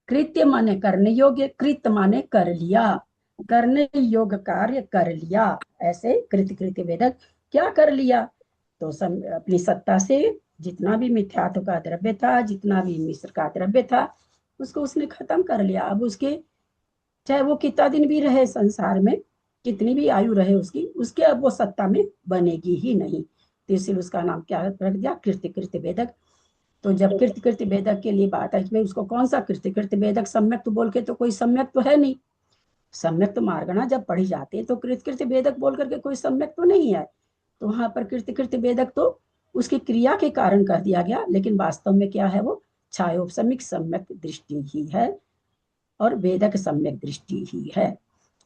B: कृत्य माने करने योग्य, कृत माने कर लिया, करने योग्य कार्य कर लिया, ऐसे कृत्य कृत्य वेदक क्या कर लिया, तो अपनी सत्ता से जितना भी मिथ्यात्व का द्रव्य था, जितना भी मिश्र का द्रव्य था, उसको उसने खत्म कर लिया। अब उसके चाहे वो कितना दिन भी रहे संसार में, कितनी भी आयु रहे उसकी, उसके अब वो सत्ता में बनेगी ही नहीं, तो इसलिए उसका नाम क्या रख दिया, कृत्य कृत्य वेदक। तो जब कृत्य कृत्य वेदक के लिए बात है कि उसको कौन सा कृत्य कृत्य वेदक, सम्यक तो बोल के तो कोई सम्यक तो है नहीं, सम्यक तो मार्गणा जब पढ़ी जाती है तो कृत्य कृत्य वेदक बोल करके कोई सम्यक तो नहीं है। तो वहां पर कृत्य कृत्य वेदक तो उसकी क्रिया के कारण कर दिया गया, लेकिन वास्तव में क्या है, वो छायोपशमिक सम्यक दृष्टि ही है और वेदक सम्यक दृष्टि ही है।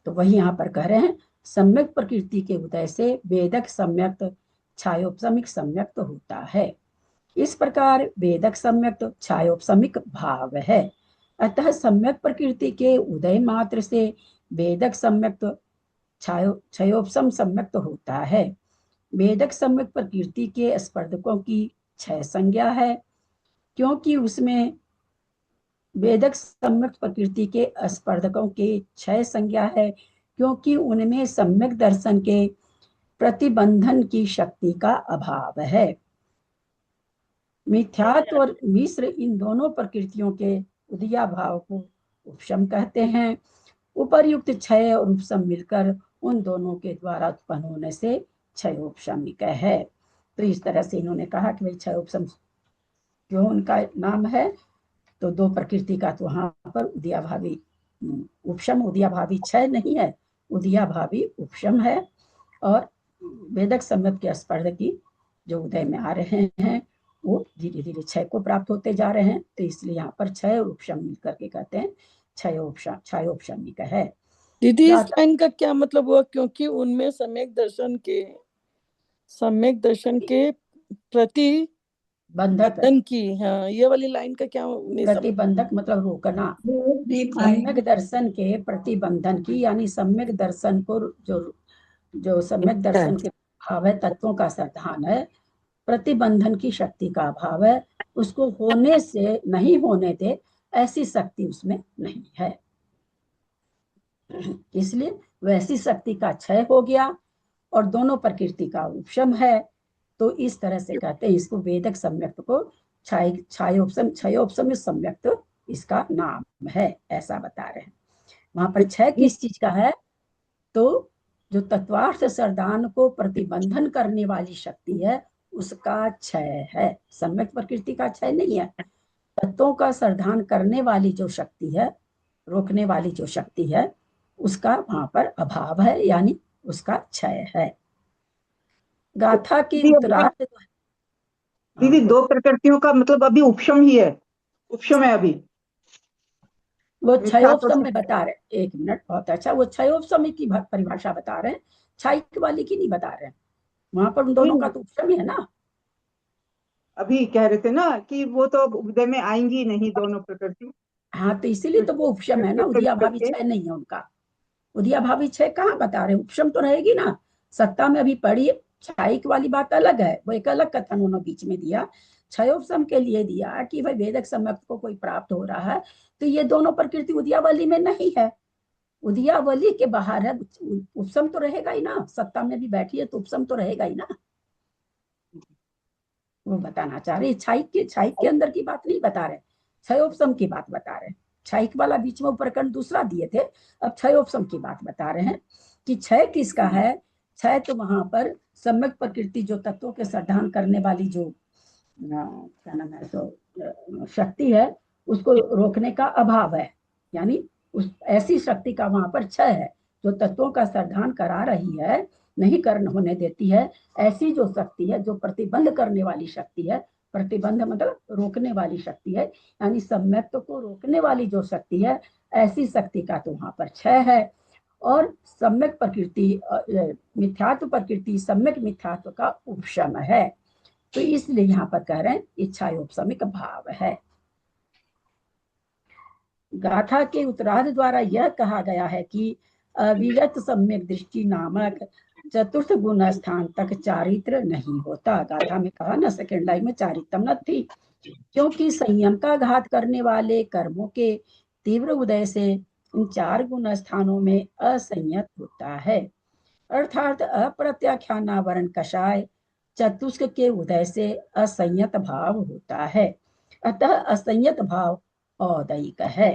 B: तो वही यहाँ पर कह रहे हैं, सम्यक प्रकृति के उदय से वेदक सम्यक छायोपशमिक सम्यक तो होता है। इस प्रकार वेदक सम्यक छायोपशमिक भाव है, अतः सम्यक प्रकृति के उदय मात्र से वेदक सम्यक क्षयोपशम सम्यक होता है। वेदक सम्यक प्रकृति के स्पर्धकों की क्षय संज्ञा है, क्योंकि उसमें वेदक सम्यक प्रकृति के स्पर्धकों की क्षय संज्ञा है, क्योंकि उनमें सम्यक दर्शन के प्रतिबंधन की शक्ति का अभाव है। मिथ्यात्व और मिश्र इन दोनों प्रकृतियों के उदया भाव को उपशम कहते हैं। उपर्युक्त क्षय और उपशम मिलकर उन दोनों के द्वारा उत्पन्न होने से क्षयोपशमिक है। तो इस तरह से इन्होंने कहा कि भाई क्षयोपशम क्यों उनका नाम है, तो दो प्रकृति का तो वहां पर उदयाभावी उपशम, उदयाभावी क्षय नहीं है, उदिया भावी उपशम है, और वेदक सम्यक के स्पर्ध की जो उदय में आ रहे हैं वो धीरे धीरे क्षय को प्राप्त होते जा रहे हैं, तो इसलिए यहाँ पर क्षय और उपशम मिलकर के कहते हैं क्षयोपशमिक है।
E: दीदी इस
B: गाथा
E: लाइन का क्या मतलब हुआ? क्योंकि उनमें सम्यक दर्शन के प्रति
B: बंधक,
E: बंधन की, हाँ, ये वाली लाइन का क्या नहीं समझ।
B: प्रतिबंधक मतलब रोकना,
D: रोक नहीं पाए।
B: सम्यक दर्शन के प्रतिबंधन की, यानी सम्यक दर्शन को जो सम्यक दर्शन के भाव है, तत्वों का संधान है, प्रतिबंधन की शक्ति का अभाव है, उसको होने से नहीं होने दे ऐसी शक्ति उसमें नहीं है, इसलिए वैसी शक्ति का क्षय हो गया और दोनों प्रकृति का उपशम है। तो इस तरह से कहते हैं इसको वेदक सम्यक्त को क्षयोपशम सम्यक्त इसका नाम है, ऐसा बता रहे हैं। वहां पर क्षय किस चीज का है? तो जो तत्वार्थ सरदान को प्रतिबंधन करने वाली शक्ति है उसका क्षय है, सम्यक प्रकृति का क्षय नहीं है। तत्वों का सरदान करने वाली जो शक्ति है, रोकने वाली जो शक्ति है, उसका वहां पर अभाव है, यानी उसका क्षय है। गाथा की उत्तरार्ध,
G: दीदी दो प्रकृतियों का मतलब अभी उपशम ही है, उपशम है अभी,
B: वो क्षयोपशम में बता रहे, एक मिनट, बहुत अच्छा, वो क्षयोपशम की परिभाषा बता रहे हैं, क्षयिक वाली की नहीं बता रहे हैं। वहां पर उन दोनों का तो उपशम ही है ना।
G: अभी कह रहे थे ना कि वो तो उदय में आएंगी नहीं दोनों प्रकृति।
B: हाँ, तो इसीलिए तो वो उपशम है ना, उदिया भावी क्षय नहीं है उनका। उदिया भावी क्षय कहाँ बता रहे हैं, उपशम तो रहेगी ना। सत्ता में अभी पढ़ी, क्षयिक वाली बात अलग है, वो एक अलग कथन उन्होंने बीच में दिया। क्षयोपशम के लिए दिया कि भाई वेदक सम्यक को कोई प्राप्त हो रहा है, तो ये दोनों प्रकृति उदियावली में नहीं है, उदियावली के बाहर है, उपशम तो रहेगा ही ना। सत्ता में भी बैठी है तो उपशम तो रहेगा ही ना, वो बताना चाह रहे। क्षयिक के अंदर की बात नहीं बता रहे, क्षयोपशम की बात बता रहे। क्षयिक वाला बीच में प्रकरण दूसरा दिए थे, अब क्षयोपशम की बात बता रहे हैं कि क्षय किसका है। क्षय तो वहां पर सम्यक प्रकृति जो तत्वों के संधान करने वाली जो क्या नाम है, तो शक्ति है, उसको रोकने का अभाव है, यानी उस ऐसी शक्ति का वहां पर क्षय है जो तत्वों का संधान करा रही है, नहीं करने होने देती है। ऐसी जो शक्ति है, जो प्रतिबंध करने वाली शक्ति है, प्रतिबंध मतलब रोकने वाली शक्ति है, यानी सम्यक्त को रोकने वाली जो शक्ति है, ऐसी शक्ति का तो वहां पर क्षय है। और सम्यक प्रकृति, मिथ्यात्व प्रकृति सम्यक मिथ्यात्व का उपशम है, तो इसलिए यहाँ पर कह रहे हैं इच्छायोपशमिक भाव है। गाथा के उत्तरार्ध द्वारा यह कहा गया है कि अविरत सम्यक दृष्टि नामक चतुर्थ गुण स्थान तक चारित्र नहीं होता। गाथा में कहा ना, सेकेंड लाइन में चारित्रम न थी, क्योंकि संयम का घात करने वाले कर्मों के तीव्र उदय से इन चार गुण स्थानों में असंयत होता है, अर्थात अप्रत्याख्यानावरण कषाय चतुष्क के उदय से असंयत भाव होता है, अतः असंयत भाव औदैक है।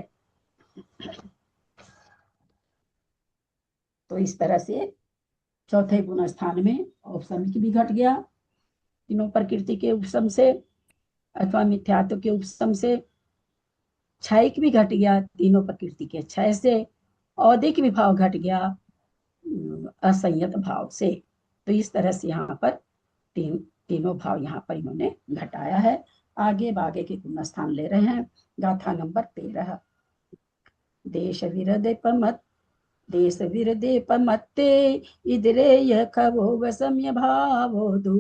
B: तो इस तरह से चौथे गुण स्थान में औपसमिक भी घट गया तीनों प्रकृति के उपशम से, अथवा मिथ्यात्व के उपशम से। क्षयिक भी घट गया तीनों प्रकृति के क्षय से, औदिक विभाव घट गया असंयत भाव से। तो इस तरह से यहाँ पर तीनों भाव यहाँ पर इन्होंने घटाया है। आगे के गुण स्थान ले रहे हैं। गाथा नंबर 13। देश विरदे पमत्ते इदरे यह खवो वसम्य भावो दू।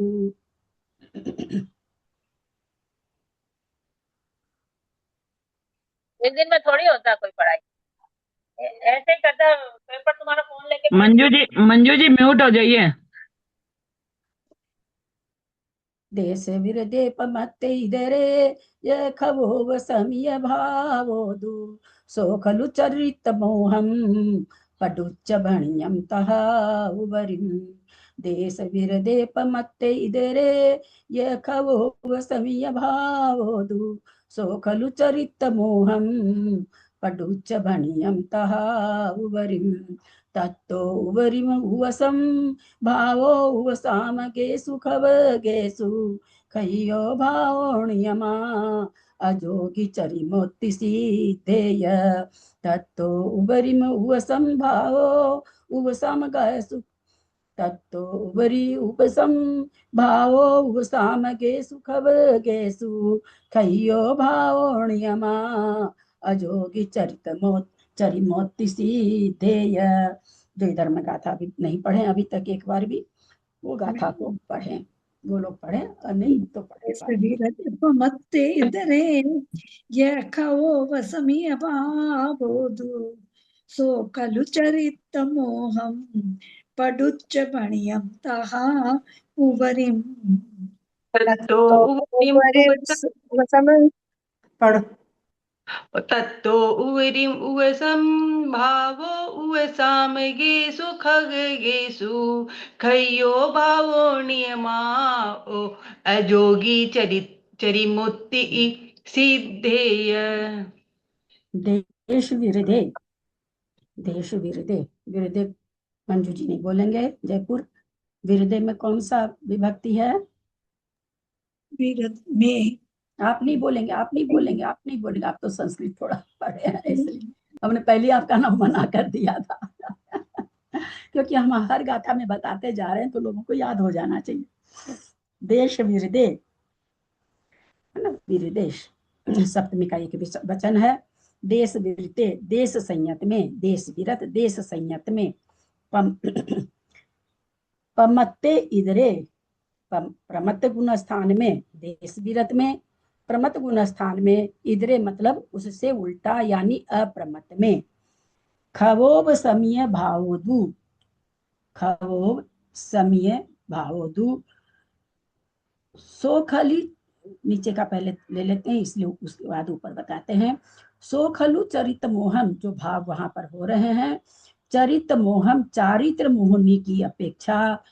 H: एक दिन में थोड़ी होता कोई पढ़ाई, ऐसे ही करता पेपर तुम्हारा फोन लेके।
I: मंजू जी म्यूट हो जाइए।
B: देश विरदे पमत्ते इदरे यह खवो वसम्य भावो दू। सो खलु चरित मोहम पडुच्च भणियम तहा उवरिम। देश विरदे पमत्ते इदरे यह खवो वसम्य भावो दू। सो खलु चरित मोहम पडुच्च भणियम तहा उवरिम। तत्तो उवरिम उवसम भावो उवसाम गेसु खव गेसु खयो भावो नियमा अजोगी चरिमोत्ति सीधेय तत्तो उबरिम उपसंभावो उपसमगय सुख तत्तो उबरी उपसंभावो उपसामगेसु खवगेसु खय्यो भावो नियमा अजोगी चरिमोत्ति सीधेय। जो इधर में गाथा अभी नहीं पढ़े अभी तक, एक बार भी वो गाथा को पढ़े, वो लोग पढ़े और नहीं तो पढ़े।
D: मत्ते इधरे ये खाओ वसमीय बाबोदु सो कलु चरित मोहम पडुच्च बणियम तहा उवरिम
J: तत्तो तत्तो उवरिम उवसं भावो उवसामगेषु खगगेषु खय्यो भावो नियमाओ अजोगी चरिमुत्ति सिद्धेय।
B: देश विरदे, देश विरदे, विरदे मंजू जी नहीं बोलेंगे। जयपुर विरदे में कौन सा विभक्ति है?
D: विरद में
B: आप नहीं बोलेंगे, आप नहीं बोलेंगे, आप नहीं बोलेंगे, आप तो संस्कृत थोड़ा पढ़े हैं इसलिए हमने पहले आपका नाम मना कर दिया था क्योंकि हम हर गाथा में बताते जा रहे हैं तो लोगों को याद हो जाना चाहिए। देश विरदे है ना, विरदेश सप्तमी का एक वचन है। देश विरते, देश संयत में, देश विरत, देश संयत में। पमत्ते इधरे, प्रमत्त गुण स्थान में, देश विरत में, प्रमत्त गुण स्थान में, इधरे मतलब उससे उल्टा यानी अप्रमत्त में। खवोब समीय भावोदु, खवोब समीय भावोदु, सो खली नीचे का पहले ले लेते हैं इसलिए उसके बाद ऊपर बताते हैं। सो खलु चरित मोहम, जो भाव वहां पर हो रहे हैं, चरित मोहम चारित्र मोहनी की अपेक्षा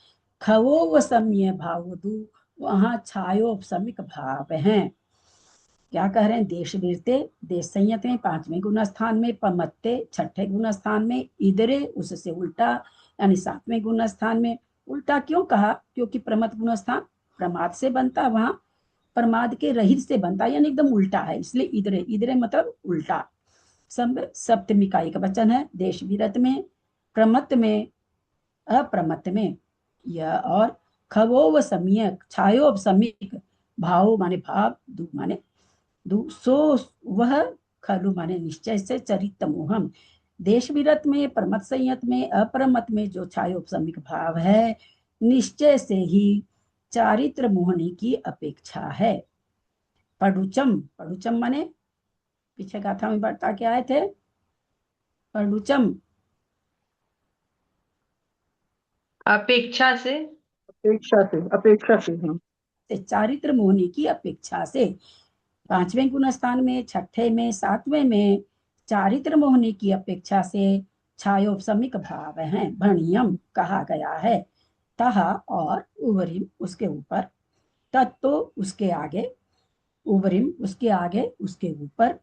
B: खवो व सम्य भावदु, वहां छायोपसमिक भाव हैं। क्या कह रहे हैं? देश वीरते, देश संयत में 5वें गुण स्थान में, पमत्ते 6ठे गुण स्थान में, इधरे उससे उल्टा यानी 7वें गुण स्थान में। उल्टा क्यों कहा? क्योंकि प्रमत्त गुण स्थान प्रमाद से बनता, वहां प्रमाद के रहित से बनता यानी एकदम उल्टा है, इसलिए इधरे, इधरे मतलब उल्टा। सप्तमी का एक वचन है। देश विरत में, प्रमत्त में, अप्रमत्त में। यह और खवो व सम्यक, छायो सम्यक, भाव माने भाव, दु माने दु, सो वह, खलु माने निश्चय से, चरित मोहम देश विरत में, प्रमत्त संयत में, अप्रमत्त में जो छायोपसमिक भाव है, निश्चय से ही चारित्र मोहनी की अपेक्षा है। पडुचम, पडुचम माने पीछे गाथा में बता के आए थे। पडुचम
J: अपेक्षा से,
G: अपेक्षा से, अपेक्षा से, हाँ।
B: चारित्र मोहनी की अपेक्षा से। 5वें गुण स्थान में, 6ठे में, 7वें में चारित्र मोहनी की अपेक्षा से छायोपसमिक भाव हैं, भणियम कहा गया है। तहा और उवरिम उसके ऊपर, तत्तो उसके आगे, उवरिम उसके आगे, उसके ऊपर।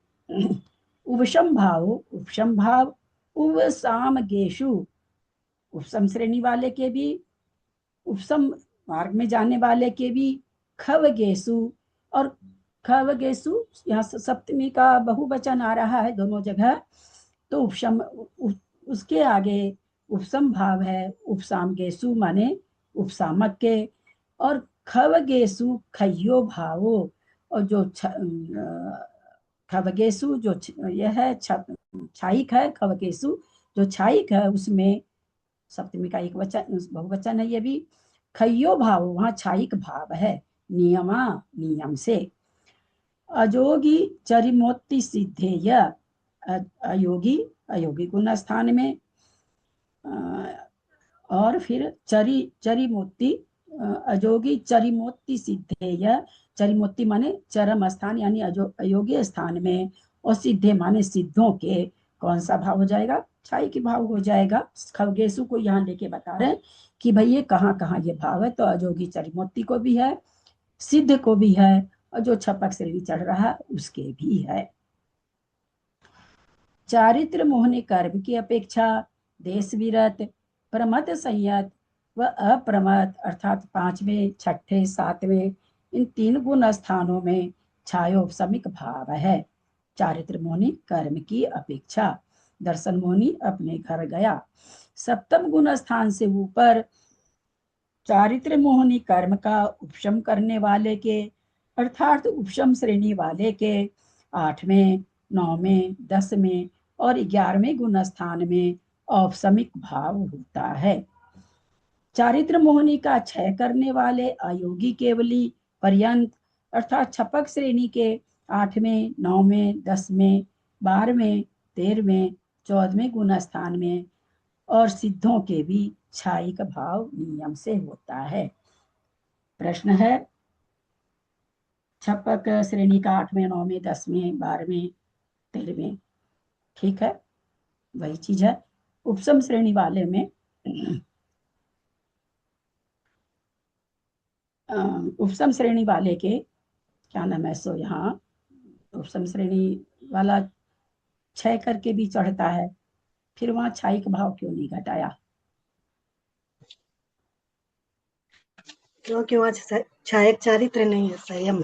B: उपशम भाव, उपशम भाव, उपसाम गेशु, उपसम श्रेणी वाले के भी, उपसम मार्ग में जाने वाले के भी, खवगेसु और खवगेसु, यहाँ सप्तमी का बहुवचन आ रहा है दोनों जगह, तो उपशम उसके आगे उपसम भाव है, उपसाम गेसु माने उपसामक के, और खवगेसु खय्यो भावो, और जो खवगेसु जो यह है छाइक है, खवगेसु जो छाइक है उसमें सप्तमी का एक वचन बहुवचन है ये भी। खय्यो भाव वहां छाइक भाव है, नियमा नियम से। अजोगी चरिमोत्ति सिद्धेय, अयोगी, अयोगी गुण स्थान में, और फिर चरिमोत्ति, अजोगी चरिमोत्ति सिद्धेय, चरिमोत्ति माने चरम स्थान यानी अयोग्य स्थान में, और सिद्धे माने सिद्धों के। कौन सा भाव हो जाएगा? छाई की भाव हो जाएगा। खवगेसु को यहाँ लेके बता रहे हैं कि भाई ये कहाँ कहाँ ये भाव है, तो अजोगी चरिमोत्ति को भी है, सिद्ध को भी है, और जो छपक श्रेणी चढ़ रहा है उसके भी है। चारित्र मोहनी कर्म की अपेक्षा देश विरत, प्रमत्त संयत व अप्रमत्त अर्थात 5वें, 6ठे, 7वें इन 3 गुण स्थानों में छायोपशमिक भाव है। चारित्र मोहनी कर्म की अपेक्षा। दर्शन मोहनी अपने घर गया। सप्तम गुण स्थान से ऊपर चारित्र मोहनी कर्म का उपशम करने वाले के अर्थात उपशम श्रेणी वाले के 8वें, 9वें, 10वें और 11वें गुण स्थान में औपशमिक भाव होता है। चारित्र मोहनी का क्षय करने वाले अयोगी केवली पर्यंत अर्थात छपक श्रेणी के 8वें, 9वें, 10वें, 12वें, 13वें, 14वें गुण स्थान में और सिद्धों के भी क्षायिक भाव नियम से होता है। प्रश्न है, छपक श्रेणी का 8वें, 9वें, 10वें, 12वें, 13वें, ठीक है, वही चीज है। उपशम श्रेणी वाले में उपशम श्रेणी वाले के क्या नाम है, सो यहाँ उपशम श्रेणी वाला क्षय करके भी चढ़ता है, फिर वहां क्षायिक भाव क्यों नहीं घटाया?
D: क्योंकि वहाँ क्षायक चारित्र नहीं है, संयम।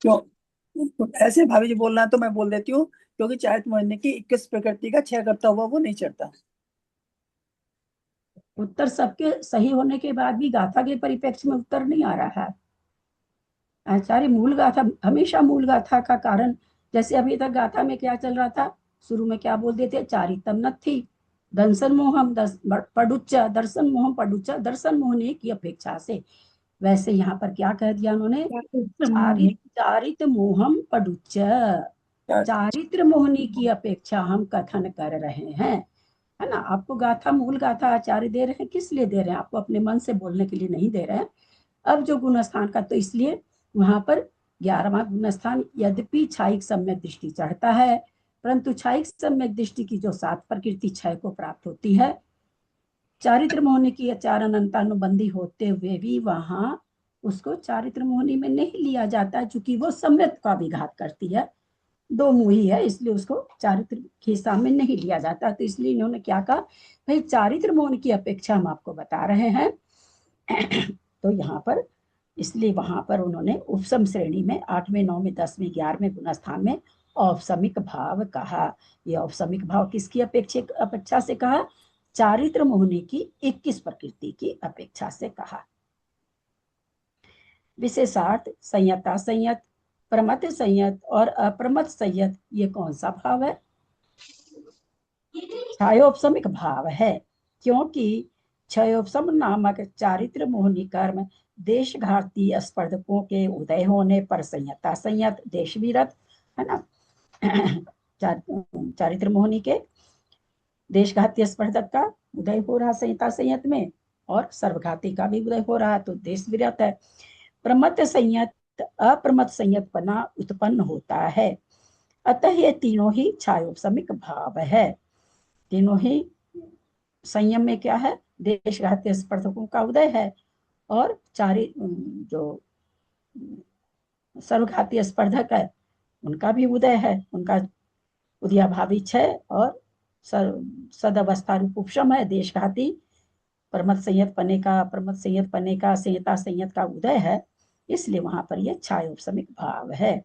F: क्यों ऐसे भाभी जी बोलना है तो मैं बोल देती हूँ, क्योंकि चारित्र मोहनी की 21 प्रकृति का क्षय करता हुआ वो नहीं चढ़ता।
B: उत्तर सबके सही होने के बाद भी गाथा के परिप्रेक्ष्य में उत्तर नहीं आ रहा है। आचार्य मूल गाथा, हमेशा मूल गाथा का कारण, जैसे अभी तक गाथा में क्या चल रहा था, शुरू में क्या बोल देते, चारितम नत्थी दर्शन मोहम पडुच्च, दर्शन मोहम पडुच्च, दर्शन मोहने की अपेक्षा से। वैसे यहाँ पर क्या कह दिया उन्होंने, चारित मोहम पडुच्च, चारित्र मोहनी की अपेक्षा हम कथन कर रहे हैं, है ना। आपको गाथा, मूल गाथा आचार्य दे रहे हैं, किस लिए दे रहे हैं? आपको अपने मन से बोलने के लिए नहीं दे रहे हैं। अब जो गुण स्थान का, तो इसलिए वहां पर 11वां गुण स्थान, यद्यपि क्षायिक सम्यक दृष्टि चढ़ता है, परंतु क्षायिक सम्यक दृष्टि की जो 7 प्रकृति क्षय को प्राप्त होती है, चारित्र मोहनी की चार अनंतानुबंधी होते हुए भी वहां उसको चारित्र मोहनी में नहीं लिया जाता है, चूंकि वो सम्यक का विघात करती है, 2 मुही है, इसलिए उसको चारित्र के हिसाब में नहीं लिया जाता। तो इसलिए इन्होंने क्या कहा, भाई चारित्र मोहन की अपेक्षा हम आपको बता रहे हैं। तो यहाँ पर इसलिए वहां पर उन्होंने उपशम श्रेणी में 8वें, 9वें, 10वें, 11वें गुण स्थान में औपशमिक भाव कहा। ये औपशमिक भाव किसकी अपेक्षा से कहा? चारित्र मोहनी की 21 प्रकृति की अपेक्षा से कहा। विशेषार्थ संयता संयत, प्रमथ संयत और अप्रमथ संयत, ये कौन सा भाव है? क्षयोपशमिक भाव है, क्योंकि क्षयोपशम नामक चारित्र मोहनी कर्म देश घाती स्पर्धकों के उदय होने पर संयता संयत, देश विरत, है ना, चारित्र मोहनी के देशघाती स्पर्धक का उदय हो रहा संयता संयत में, और सर्वघाती का भी उदय हो रहा, तो देश विरत है। प्रमथ संयत, अप्रमथ संयत पना उत्पन्न होता है, अतः ये तीनों ही क्षयोपशमिक भाव है। तीनों ही संयम में क्या है, देशघाती स्पर्धकों का उदय है, और जो सर्वघाती स्पर्धक है उनका भी उदय है, उनका उदयाभावी क्षय और सदअवस्था रूप उपशम है। देशघाती प्रमथ संयत पने का, प्रमथ संयत पने का, संयता संयत का उदय है, इसलिए वहां पर यह क्षयोपशमिक भाव है।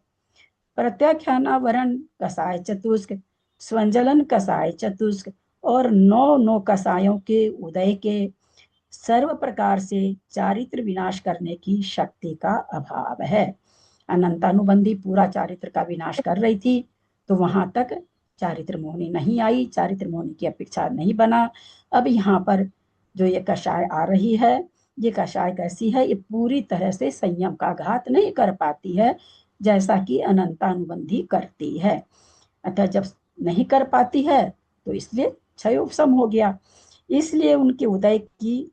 B: प्रत्याख्यानावरण कसाय चतुष्क, स्वंजलन कसाय चतुष्क और 9 कसायों के उदय के सर्व प्रकार से चारित्र विनाश करने की शक्ति का अभाव है। अनंतानुबंधी पूरा चारित्र का विनाश कर रही थी, तो वहां तक चारित्र मोहनी नहीं आई, चारित्र मोहनी की अपेक्षा नहीं बना। अब यहाँ पर जो ये कषाय आ रही है, ये कषाय कैसी है, ये पूरी तरह से संयम का घात नहीं कर पाती है, जैसा कि अनंतानुबंधी करती है। अतः जब नहीं कर पाती है तो इसलिए क्षयोपशम हो गया, इसलिए उनके उदय की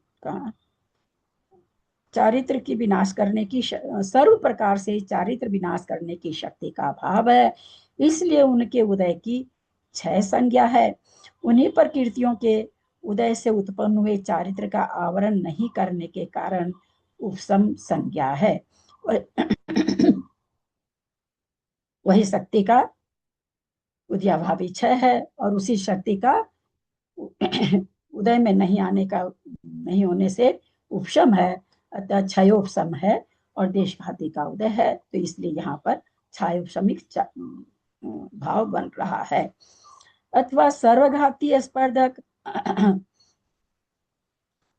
B: चारित्र की विनाश करने की, सर्व प्रकार से चारित्र विनाश करने की शक्ति का अभाव है, इसलिए उनके उदय की क्षय संज्ञा है। उन्हीं प्रकृतियों के उदय से उत्पन्न हुए चारित्र का आवरण नहीं करने के कारण उपशम संज्ञा है। वही शक्ति का उदयाभावी क्षय है, और उसी शक्ति का उदय में नहीं आने का, नहीं होने से उपशम है, अतः क्षयोपशम है, और देशघाती का उदय है, तो इसलिए यहाँ पर छायोपशमिक भाव बन रहा है। अथवा सर्वघाती स्पर्धक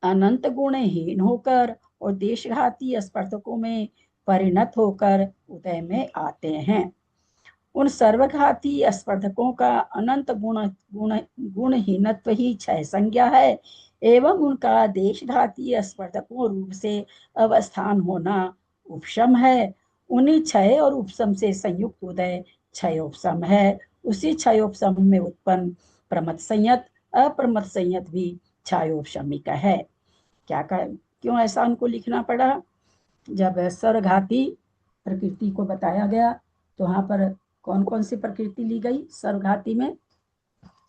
B: अनंत गुणहीन होकर और देशघाती स्पर्धकों में परिणत होकर उदय में आते हैं। उन सर्वघाती स्पर्धकों का अनंत गुणहीनत्व ही क्षय संज्ञा है एवं उनका देशघाती स्पर्धकों रूप से अवस्थान होना उपशम है। उन्हीं क्षय और उपशम से संयुक्त उदय क्षयोपशम है। उसी क्षयोपशम में उत्पन्न प्रमथ संयत अप्रमथ संयत भी क्षयोपशमिक है। क्यों ऐसा उनको लिखना पड़ा? जब सर्वघाती प्रकृति को बताया गया तो वहां पर कौन कौन सी प्रकृति ली गई सर्वघाती में?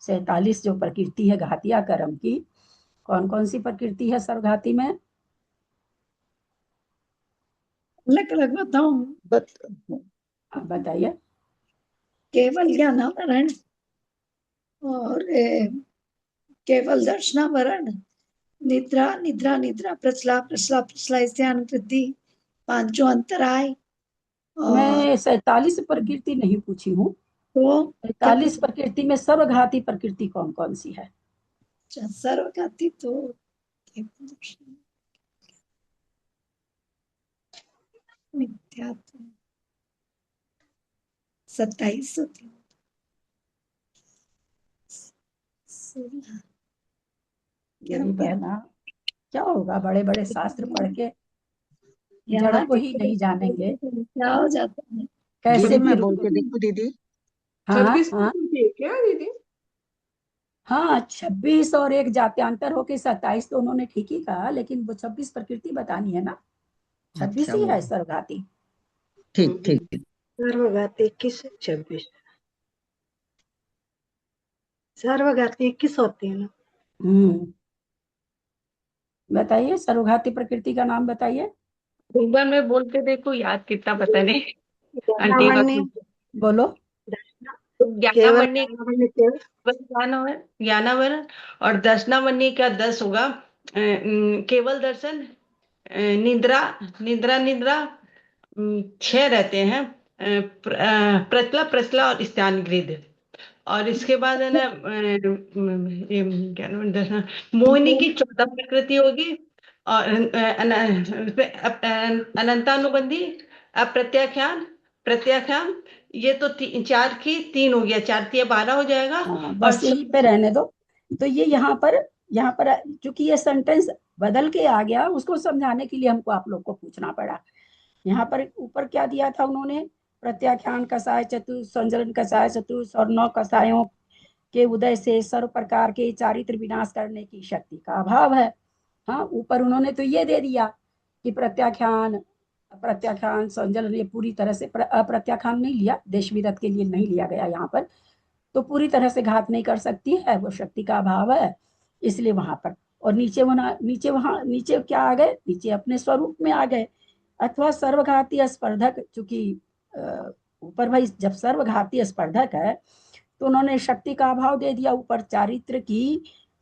B: 47 जो प्रकृति है घातिया कर्म की, कौन कौन सी प्रकृति है सर्वघाती में?
D: अलग अलग बताऊं?
B: बताइए।
D: केवल ज्ञानावरण और केवल दर्शनावरण, निद्रा निद्रा निद्रा, प्रचला प्रचला प्रचला, स्त्यान वृद्धि, पांचों अंतराय।
B: मैं 47 प्रकृति नहीं पूछी हूँ,
D: तो
B: 47 प्रकृति में सर्वघाती प्रकृति कौन कौन सी है?
D: सर्वघाती तो मिथ्यात्व 27 होती, 16।
B: क्या होगा, बड़े बड़े शास्त्र पढ़ के जड़ को ही नहीं जानेंगे,
D: क्या हो जाता है?
B: कैसे
A: मैं
B: फिर
A: बोल के देखो दीदी।
B: हाँ
C: 26
B: हाँ
C: है क्या दीदी?
B: हाँ 26 और एक जात्यांतर होके 27 तो उन्होंने ठीक ही कहा, लेकिन वो 26 प्रकृति बतानी है ना, 26 ही है सर्वघाती।
A: ठीक ठीक।
K: सर्वघाती 21 26, सर्वघाती 21 होती है ना।
B: बताइए सर्वघाती प्रकृति का नाम बताइए।
J: एक बार मैं बोल के देखो, याद कितना पता नहीं।
K: ज्ञानावरणी,
B: बोलो।
J: ज्ञानावरणी, ज्ञानावरण और दर्शनावरणी का 10 होगा। केवल दर्शन, निद्रा निद्रा निद्रा 6 रहते हैं। प्रचला प्रचला और स्थान गृध। और इसके बाद है ना मोहिनी की 14 प्रकृति होगी। और अनंतानुबंधी, अप्रत्याख्यान, प्रत्याख्यान, ये तो 4 की 3 हो गया, 4 3 12 हो जाएगा।
B: बस यहीं पे रहने दो। तो ये यहाँ पर चूंकि ये सेंटेंस बदल के आ गया, उसको समझाने के लिए हमको आप लोग को पूछना पड़ा। यहाँ पर ऊपर क्या दिया था उन्होंने? प्रत्याख्यान कसाय चतुर्थ, संजलन कसाय चतुर्थ और 9 कसायों के उदय से सर्व प्रकार के चारित्र विनाश करने की शक्ति का अभाव है। हाँ, ऊपर उन्होंने तो ये दे दिया कि प्रत्याख्यान संजलन, ये पूरी तरह से अप्रत्याख्यान नहीं लिया, देश विदत के लिए नहीं लिया गया यहाँ पर, तो पूरी तरह से घात नहीं कर सकती है, वो शक्ति का अभाव है, इसलिए वहां पर। और नीचे क्या आ गए? नीचे अपने स्वरूप में आ गए। अथवा सर्वघाती स्पर्धक, चूंकि ऊपर भाई जब सर्वघाती स्पर्धक है तो उन्होंने शक्ति का अभाव दे दिया ऊपर,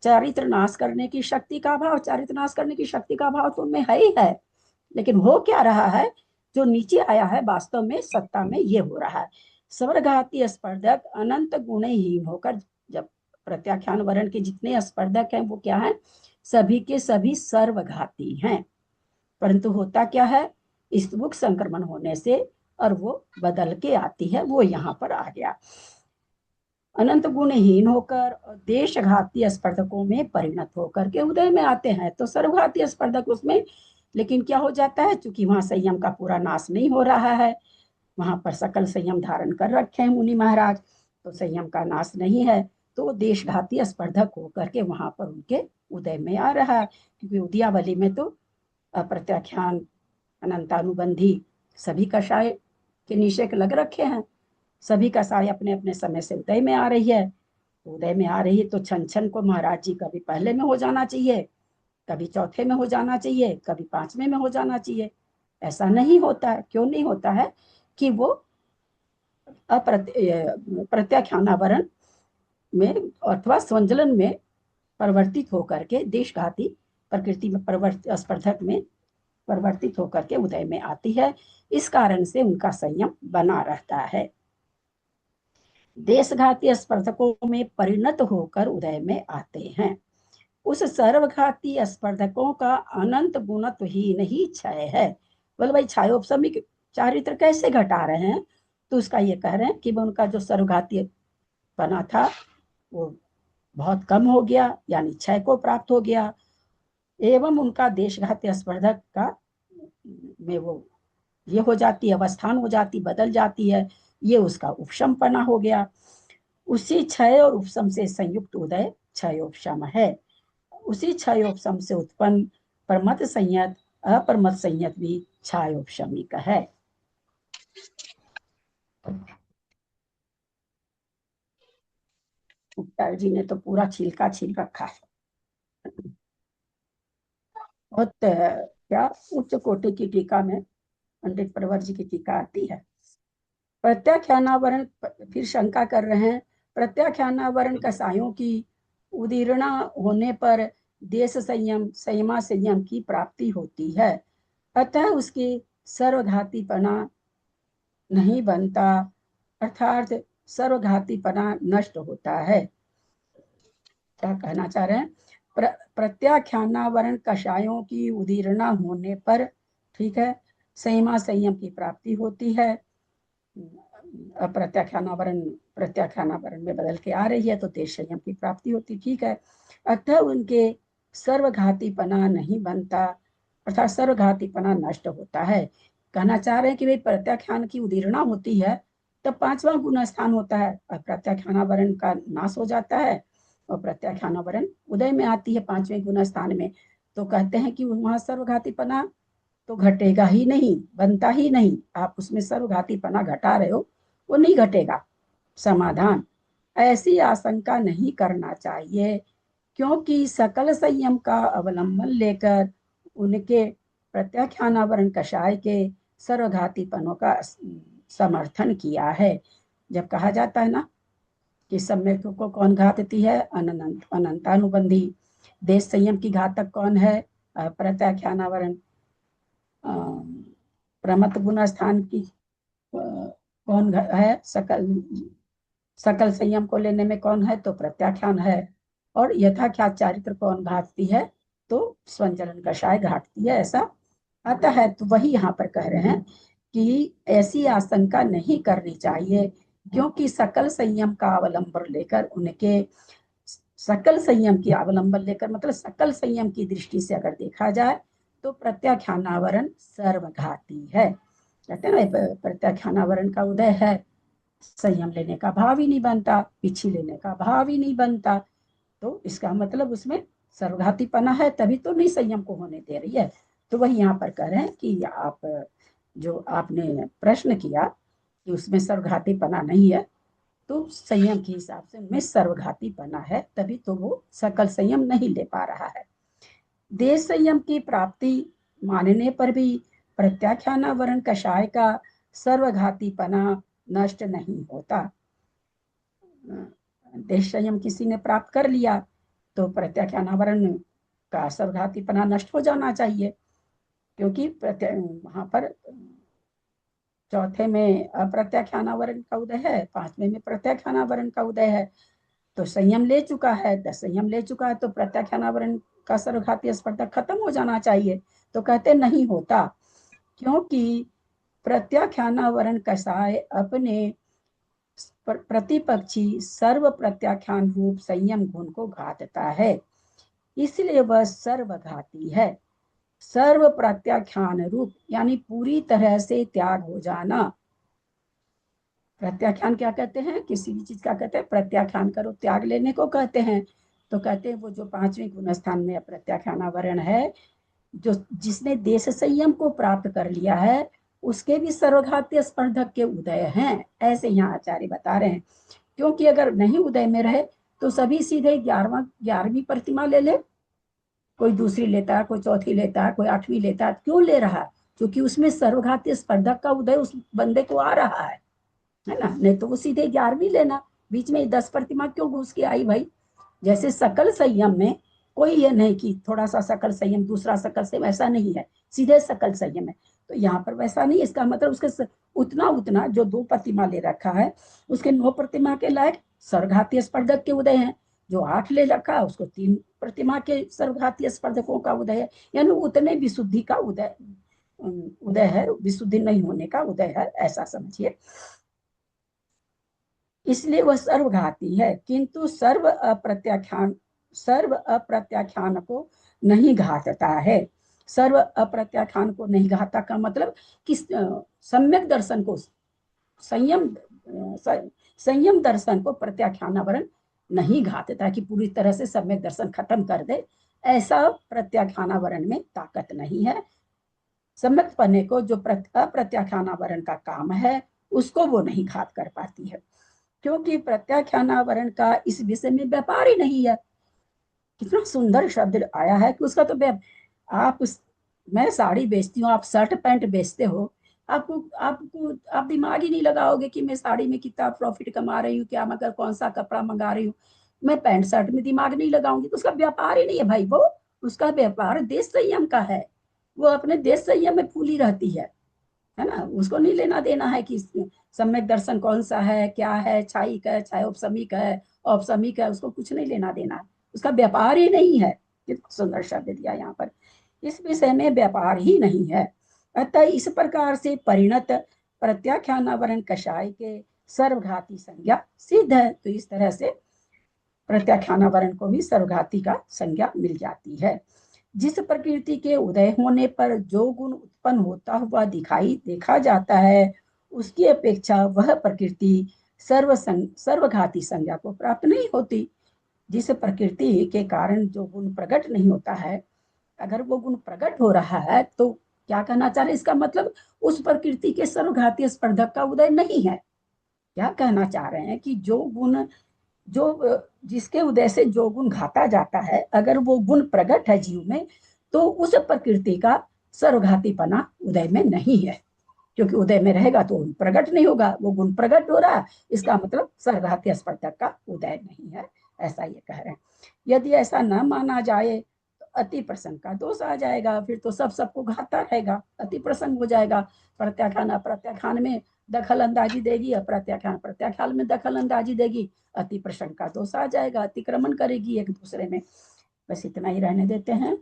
B: चारित्र नाश करने की शक्ति का अभाव। चारित्र नाश करने की शक्ति का अभाव तो उनमें है ही है, लेकिन हो क्या रहा है? जो नीचे आया है वास्तव में सत्ता में ये हो रहा है। सर्वघाती स्पर्धक अनंत गुणहीन होकर, जब प्रत्याख्यान वर्ण के जितने स्पर्धक हैं वो क्या है? सभी के सभी सर्वघाती हैं, परंतु होता क्या है? स्तुमुख संक्रमण होने से और वो बदल के आती है, वो यहाँ पर आ गया। अनंत गुणहीन होकर और देशघाती स्पर्धकों में परिणत होकर के उदय में आते हैं। तो सर्वघाती स्पर्धक उसमें, लेकिन क्या हो जाता है? चूंकि वहां संयम का पूरा नाश नहीं हो रहा है, वहां पर सकल संयम धारण कर रखे हैं मुनि महाराज, तो संयम का नाश नहीं है, तो देशघाती स्पर्धक होकर के वहां पर उनके उदय में आ रहा है। क्योंकि उदयावली में तो अप्रत्याख्यान, अनंतानुबंधी सभी कषाय के निषेक लग रखे हैं, सभी कषाय अपने अपने समय से उदय में आ रही है। उदय में आ रही है तो छन छन को महाराज जी कभी पहले में हो जाना चाहिए, कभी चौथे में हो जाना चाहिए, कभी 5वें में हो जाना चाहिए। ऐसा नहीं होता है। क्यों नहीं होता है? कि वो प्रत्याख्यानावरण में अथवा संजलन में परिवर्तित होकर के देशघाती प्रकृति में स्पर्धक में परिवर्तित होकर के उदय में आती है। इस कारण से उनका संयम बना रहता है। देशघाती स्पर्धकों में परिणत होकर उदय में आते हैं। उस सर्वघाती स्पर्धकों का अनंत गुणत्वहीन ही क्षय है। बोले भाई क्षयोपशमिक चारित्र कैसे घटा रहे हैं? तो उसका ये कह रहे हैं कि उनका जो सर्वघाती बना था वो बहुत कम हो गया, यानी क्षय को प्राप्त हो गया, एवं उनका देशघाती स्पर्धक का में वो ये हो जाती है, अवस्थान हो जाती, बदल जाती है, ये उसका उपशमपना हो गया। उसी क्षय और उपशम से संयुक्त उदय क्षयोपशम है। उसी क्षयोपशम से उत्पन्न परमत संयत, अपरमत संयत भी क्षयोपशमिक है। उत्तर जी ने तो पूरा छिलका छील रखा है। बहुत क्या उच्च कोटि की टीका में पंडित प्रवर जी की टीका आती है। प्रत्याख्यानावरण, फिर शंका कर रहे हैं, प्रत्याख्यानावरण कसायों की उदीर्णा होने पर देश संयम, संयमा संयम की प्राप्ति होती है, अतः उसकी सर्वघातीपना नहीं बनता, अर्थात सर्वघातीपना नष्ट होता है। क्या कहना चाह रहे हैं? प्रत्याख्यानावरण कषायों की उदीर्णा होने पर, ठीक है, संयमा संयम की प्राप्ति होती है। प्रत्याख्यानावरण प्रत्याख्यानावरण में बदल के आ रही है तो देश संयम की प्राप्ति होती, ठीक है। अतः उनके सर्वघातीपना नहीं बनता, अर्थात सर्वघातीपना नष्ट होता है। कहना चाह रहे हैं कि भाई प्रत्याख्यान की उदीर्णा होती है तब पांचवा गुण स्थान होता है, प्रत्याख्यानावरण का नाश हो जाता है और प्रत्याख्यानावरण उदय में आती है पांचवें गुण स्थान में। तो कहते हैं कि वहां सर्वघातीपना तो घटेगा ही नहीं, बनता ही नहीं। आप उसमें सर्वघातीपना घटा रहे हो, वो नहीं घटेगा। समाधान, ऐसी आशंका नहीं करना चाहिए, क्योंकि सकल संयम का अवलंबन लेकर उनके प्रत्याख्यानावरण कषाय के सर्वघातीपनों का समर्थन किया है। जब कहा जाता है ना कि सम्यक को कौन घातती है? अनंतानुबंधी। देश संयम की घातक कौन है? प्रत्याख्यानावरण। प्रमत गुण स्थान की कौन है? सकल संयम को लेने में कौन है? तो प्रत्याख्यान है। और यथाख्यात चारित्र कौन घातती है? तो स्वंजलन कषाय घाटती है। ऐसा आता है। तो वही यहाँ पर कह रहे हैं कि ऐसी आशंका नहीं करनी चाहिए, क्योंकि सकल संयम का अवलंबन लेकर उनके, सकल संयम की अवलंबन लेकर मतलब सकल संयम की दृष्टि से अगर देखा जाए तो प्रत्याख्यानावरण सर्वघाती है। कहते हैं ना प्रत्याख्यानावरण का उदय है, संयम लेने का भाव ही नहीं बनता, पीछे लेने का भाव ही नहीं बनता, तो इसका मतलब उसमें सर्वघातीपना है, तभी तो नहीं संयम को होने दे रही है। तो वही यहाँ पर कह रहे हैं कि आप जो आपने प्रश्न किया कि उसमें सर्वघातीपना नहीं है, तो संयम के हिसाब से उनमें सर्वघातीपना है, तभी तो वो सकल संयम नहीं ले पा रहा है। देश संयम की प्राप्ति मानने पर भी प्रत्याख्यानावरण कषाय का सर्वघातीपना नष्ट नहीं होता। देश संयम किसी ने प्राप्त कर लिया तो प्रत्याख्यानावरण का सर्वघातीपना नष्ट हो जाना चाहिए, क्योंकि वहां पर चौथे में अप्रत्याख्यानावरण का उदय है, पांचवें में प्रत्याख्यानावरण का उदय है। तो संयम ले चुका है, 10 संयम ले चुका है, तो प्रत्याख्यानावरण का सर्वघाती स्पर्धा खत्म हो जाना चाहिए। तो कहते नहीं होता, क्योंकि प्रत्याख्यानावरण कषाय अपने प्रतिपक्षी सर्व प्रत्याख्यान रूप संयम गुण को घातता है, इसलिए वह सर्वघाती है। सर्व प्रत्याख्यान रूप यानी पूरी तरह से त्याग हो जाना। प्रत्याख्यान क्या कहते हैं? किसी भी चीज का कहते हैं प्रत्याख्यान करो, त्याग लेने को कहते हैं। तो कहते हैं वो जो पांचवें गुण स्थान में प्रत्याख्यानावरण है, जो जिसने देश संयम को प्राप्त कर लिया है, उसके भी सर्वघाती स्पर्धक के उदय हैं, ऐसे यहाँ आचार्य बता रहे हैं। क्योंकि अगर नहीं उदय में रहे तो सभी सीधे 11वीं प्रतिमा ले ले, कोई दूसरी लेता है, कोई चौथी लेता है, कोई 8वीं लेता है। क्यों ले रहा है? क्योंकि उसमें सर्वघाती स्पर्धक का उदय उस बंदे को आ रहा है ना। नहीं तो वो सीधे 11वीं लेना, बीच में 10 प्रतिमा क्यों घुस के आई भाई? जैसे सकल संयम में कोई ये नहीं कि थोड़ा सा सकल संयम दूसरा सकल संयम, ऐसा नहीं है, सीधे सकल संयम है। तो यहाँ पर वैसा नहीं, इसका मतलब उसके उतना उतना जो 2 प्रतिमा ले रखा है उसके 9 प्रतिमा के लायक सर्वघातीय स्पर्धक के उदय हैं, जो 8 ले रखा है उसको 3 प्रतिमा के सर्वघातीय स्पर्धकों का उदय है, यानी उतने विशुद्धि का उदय है, विशुद्धि नहीं होने का उदय है, ऐसा समझिए। इसलिए वह सर्वघाती है, किंतु सर्व अप्रत्याख्यान को नहीं घातता है। सर्व अप्रत्याख्यान को नहीं घाता का मतलब कि सम्यक दर्शन को, संयम दर्शन को प्रत्याख्यानावरण नहीं घातता कि पूरी तरह से सम्यक दर्शन खत्म कर दे, ऐसा प्रत्याख्यानावरण में ताकत नहीं है। सम्यक पन्ने को जो अप्रत्याख्यानावरण का काम है उसको वो नहीं घात कर पाती है, क्योंकि प्रत्याख्यानावरण का इस विषय में व्यापार ही नहीं है। कितना सुंदर शब्द आया है कि उसका तो मैं साड़ी बेचती हूँ, आप शर्ट पैंट बेचते हो, आप दिमाग ही नहीं लगाओगे कि मैं साड़ी में कितना प्रॉफिट कमा रही हूँ, क्या मगर कौन सा कपड़ा मंगा रही हूँ, मैं पैंट शर्ट में दिमाग नहीं लगाऊंगी, तो उसका व्यापार ही नहीं है भाई। वो उसका व्यापार देश संयम का है, वो अपने देश संयम में फूली रहती है ना, उसको नहीं लेना देना है कि सम्यक दर्शन कौन सा है, क्या है, छायिक है, चाहे औपसमिक है, औपसमिक है, उसको कुछ नहीं लेना देना है, उसका व्यापार ही नहीं है। कितना सुंदर शब्द दिया यहाँ पर, इस विषय में व्यापार ही नहीं है। अतः इस प्रकार से परिणत प्रत्याख्यानावरण कषाय के सर्वघाती संज्ञा सिद्ध है। तो इस तरह से प्रत्याख्यानावरण को भी सर्वघाती का संज्ञा मिल जाती है। जिस प्रकृति के उदय होने पर जो गुण उत्पन्न होता हुआ देखा जाता है, उसकी अपेक्षा वह प्रकृति सर्वघाती संज्ञा को प्राप्त नहीं होती। जिस प्रकृति के कारण जो गुण प्रकट नहीं होता है, अगर वो गुण प्रकट हो रहा है तो क्या कहना चाह रहे हैं, इसका मतलब उस प्रकृति के सर्वघातीय स्पर्धक का उदय नहीं है। क्या कहना चाह रहे हैं कि जो गुण जिसके उदय से जो गुण घाता जाता है, अगर वो गुण प्रकट है जीव में, तो उस प्रकृति का सर्वघातीपना उदय में नहीं है, क्योंकि उदय में रहेगा तो प्रकट नहीं होगा, वो गुण प्रकट हो रहा है, इसका मतलब सर्वघातीय स्पर्धक का उदय नहीं है, ऐसा ये कह रहे हैं। यदि ऐसा न माना जाए तो अति प्रसंग का दोष आ जाएगा, फिर तो सबको घाता रहेगा, अति प्रसंग हो जाएगा। प्रत्याख्यान अप्रत्याख्यान में दखल अंदाजी देगी, अप्रत्याख्यान प्रत्याख्यान में दखल अंदाजी देगी, अति प्रसंग का दोष आ जाएगा, अतिक्रमण करेगी एक दूसरे में। बस इतना ही रहने देते हैं।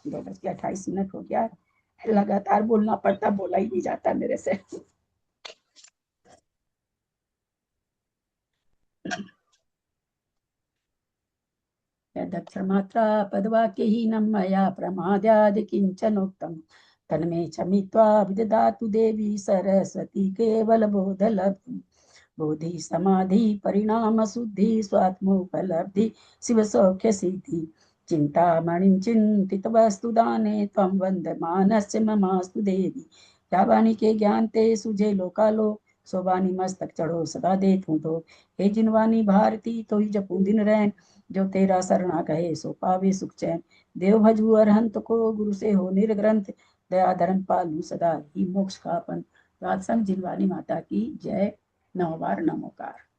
B: 2:28 हो गया, लगातार बोलना पड़ता, बोला ही नहीं जाता मेरे से। यदक्षरमात्रा पदवाक्यहीनं मया प्रमाद्यादि किञ्चनोक्तं तन्मे क्षमित्वा विदधातु देवी सरस्वती केवलबोधलब्धिं। बोधि समाधि परिणाम शुद्धि स्वात्मोपलब्धि शिव सौख्य सिद्धि। चिंतामणिं चिंतित वस्तु दाने त्वं वंदमानस्य ममास्तु देवी। क्या वाणी के ज्ञान ते सुझे लोकालोक, सोबानी मस्तक चढ़ो सदा दे तू तो। हे जिनवानी भारती तो ही जपू दिन रैन, जो तेरा शरणा कहे सो पावे सुख चैन। देव भजू अरहंत को गुरु से हो निर्ग्रंथ, दया धर्म पालू सदा ही मोक्ष का पंथ। राजसंग जिनवानी माता की जय। 9 बार नमोकार।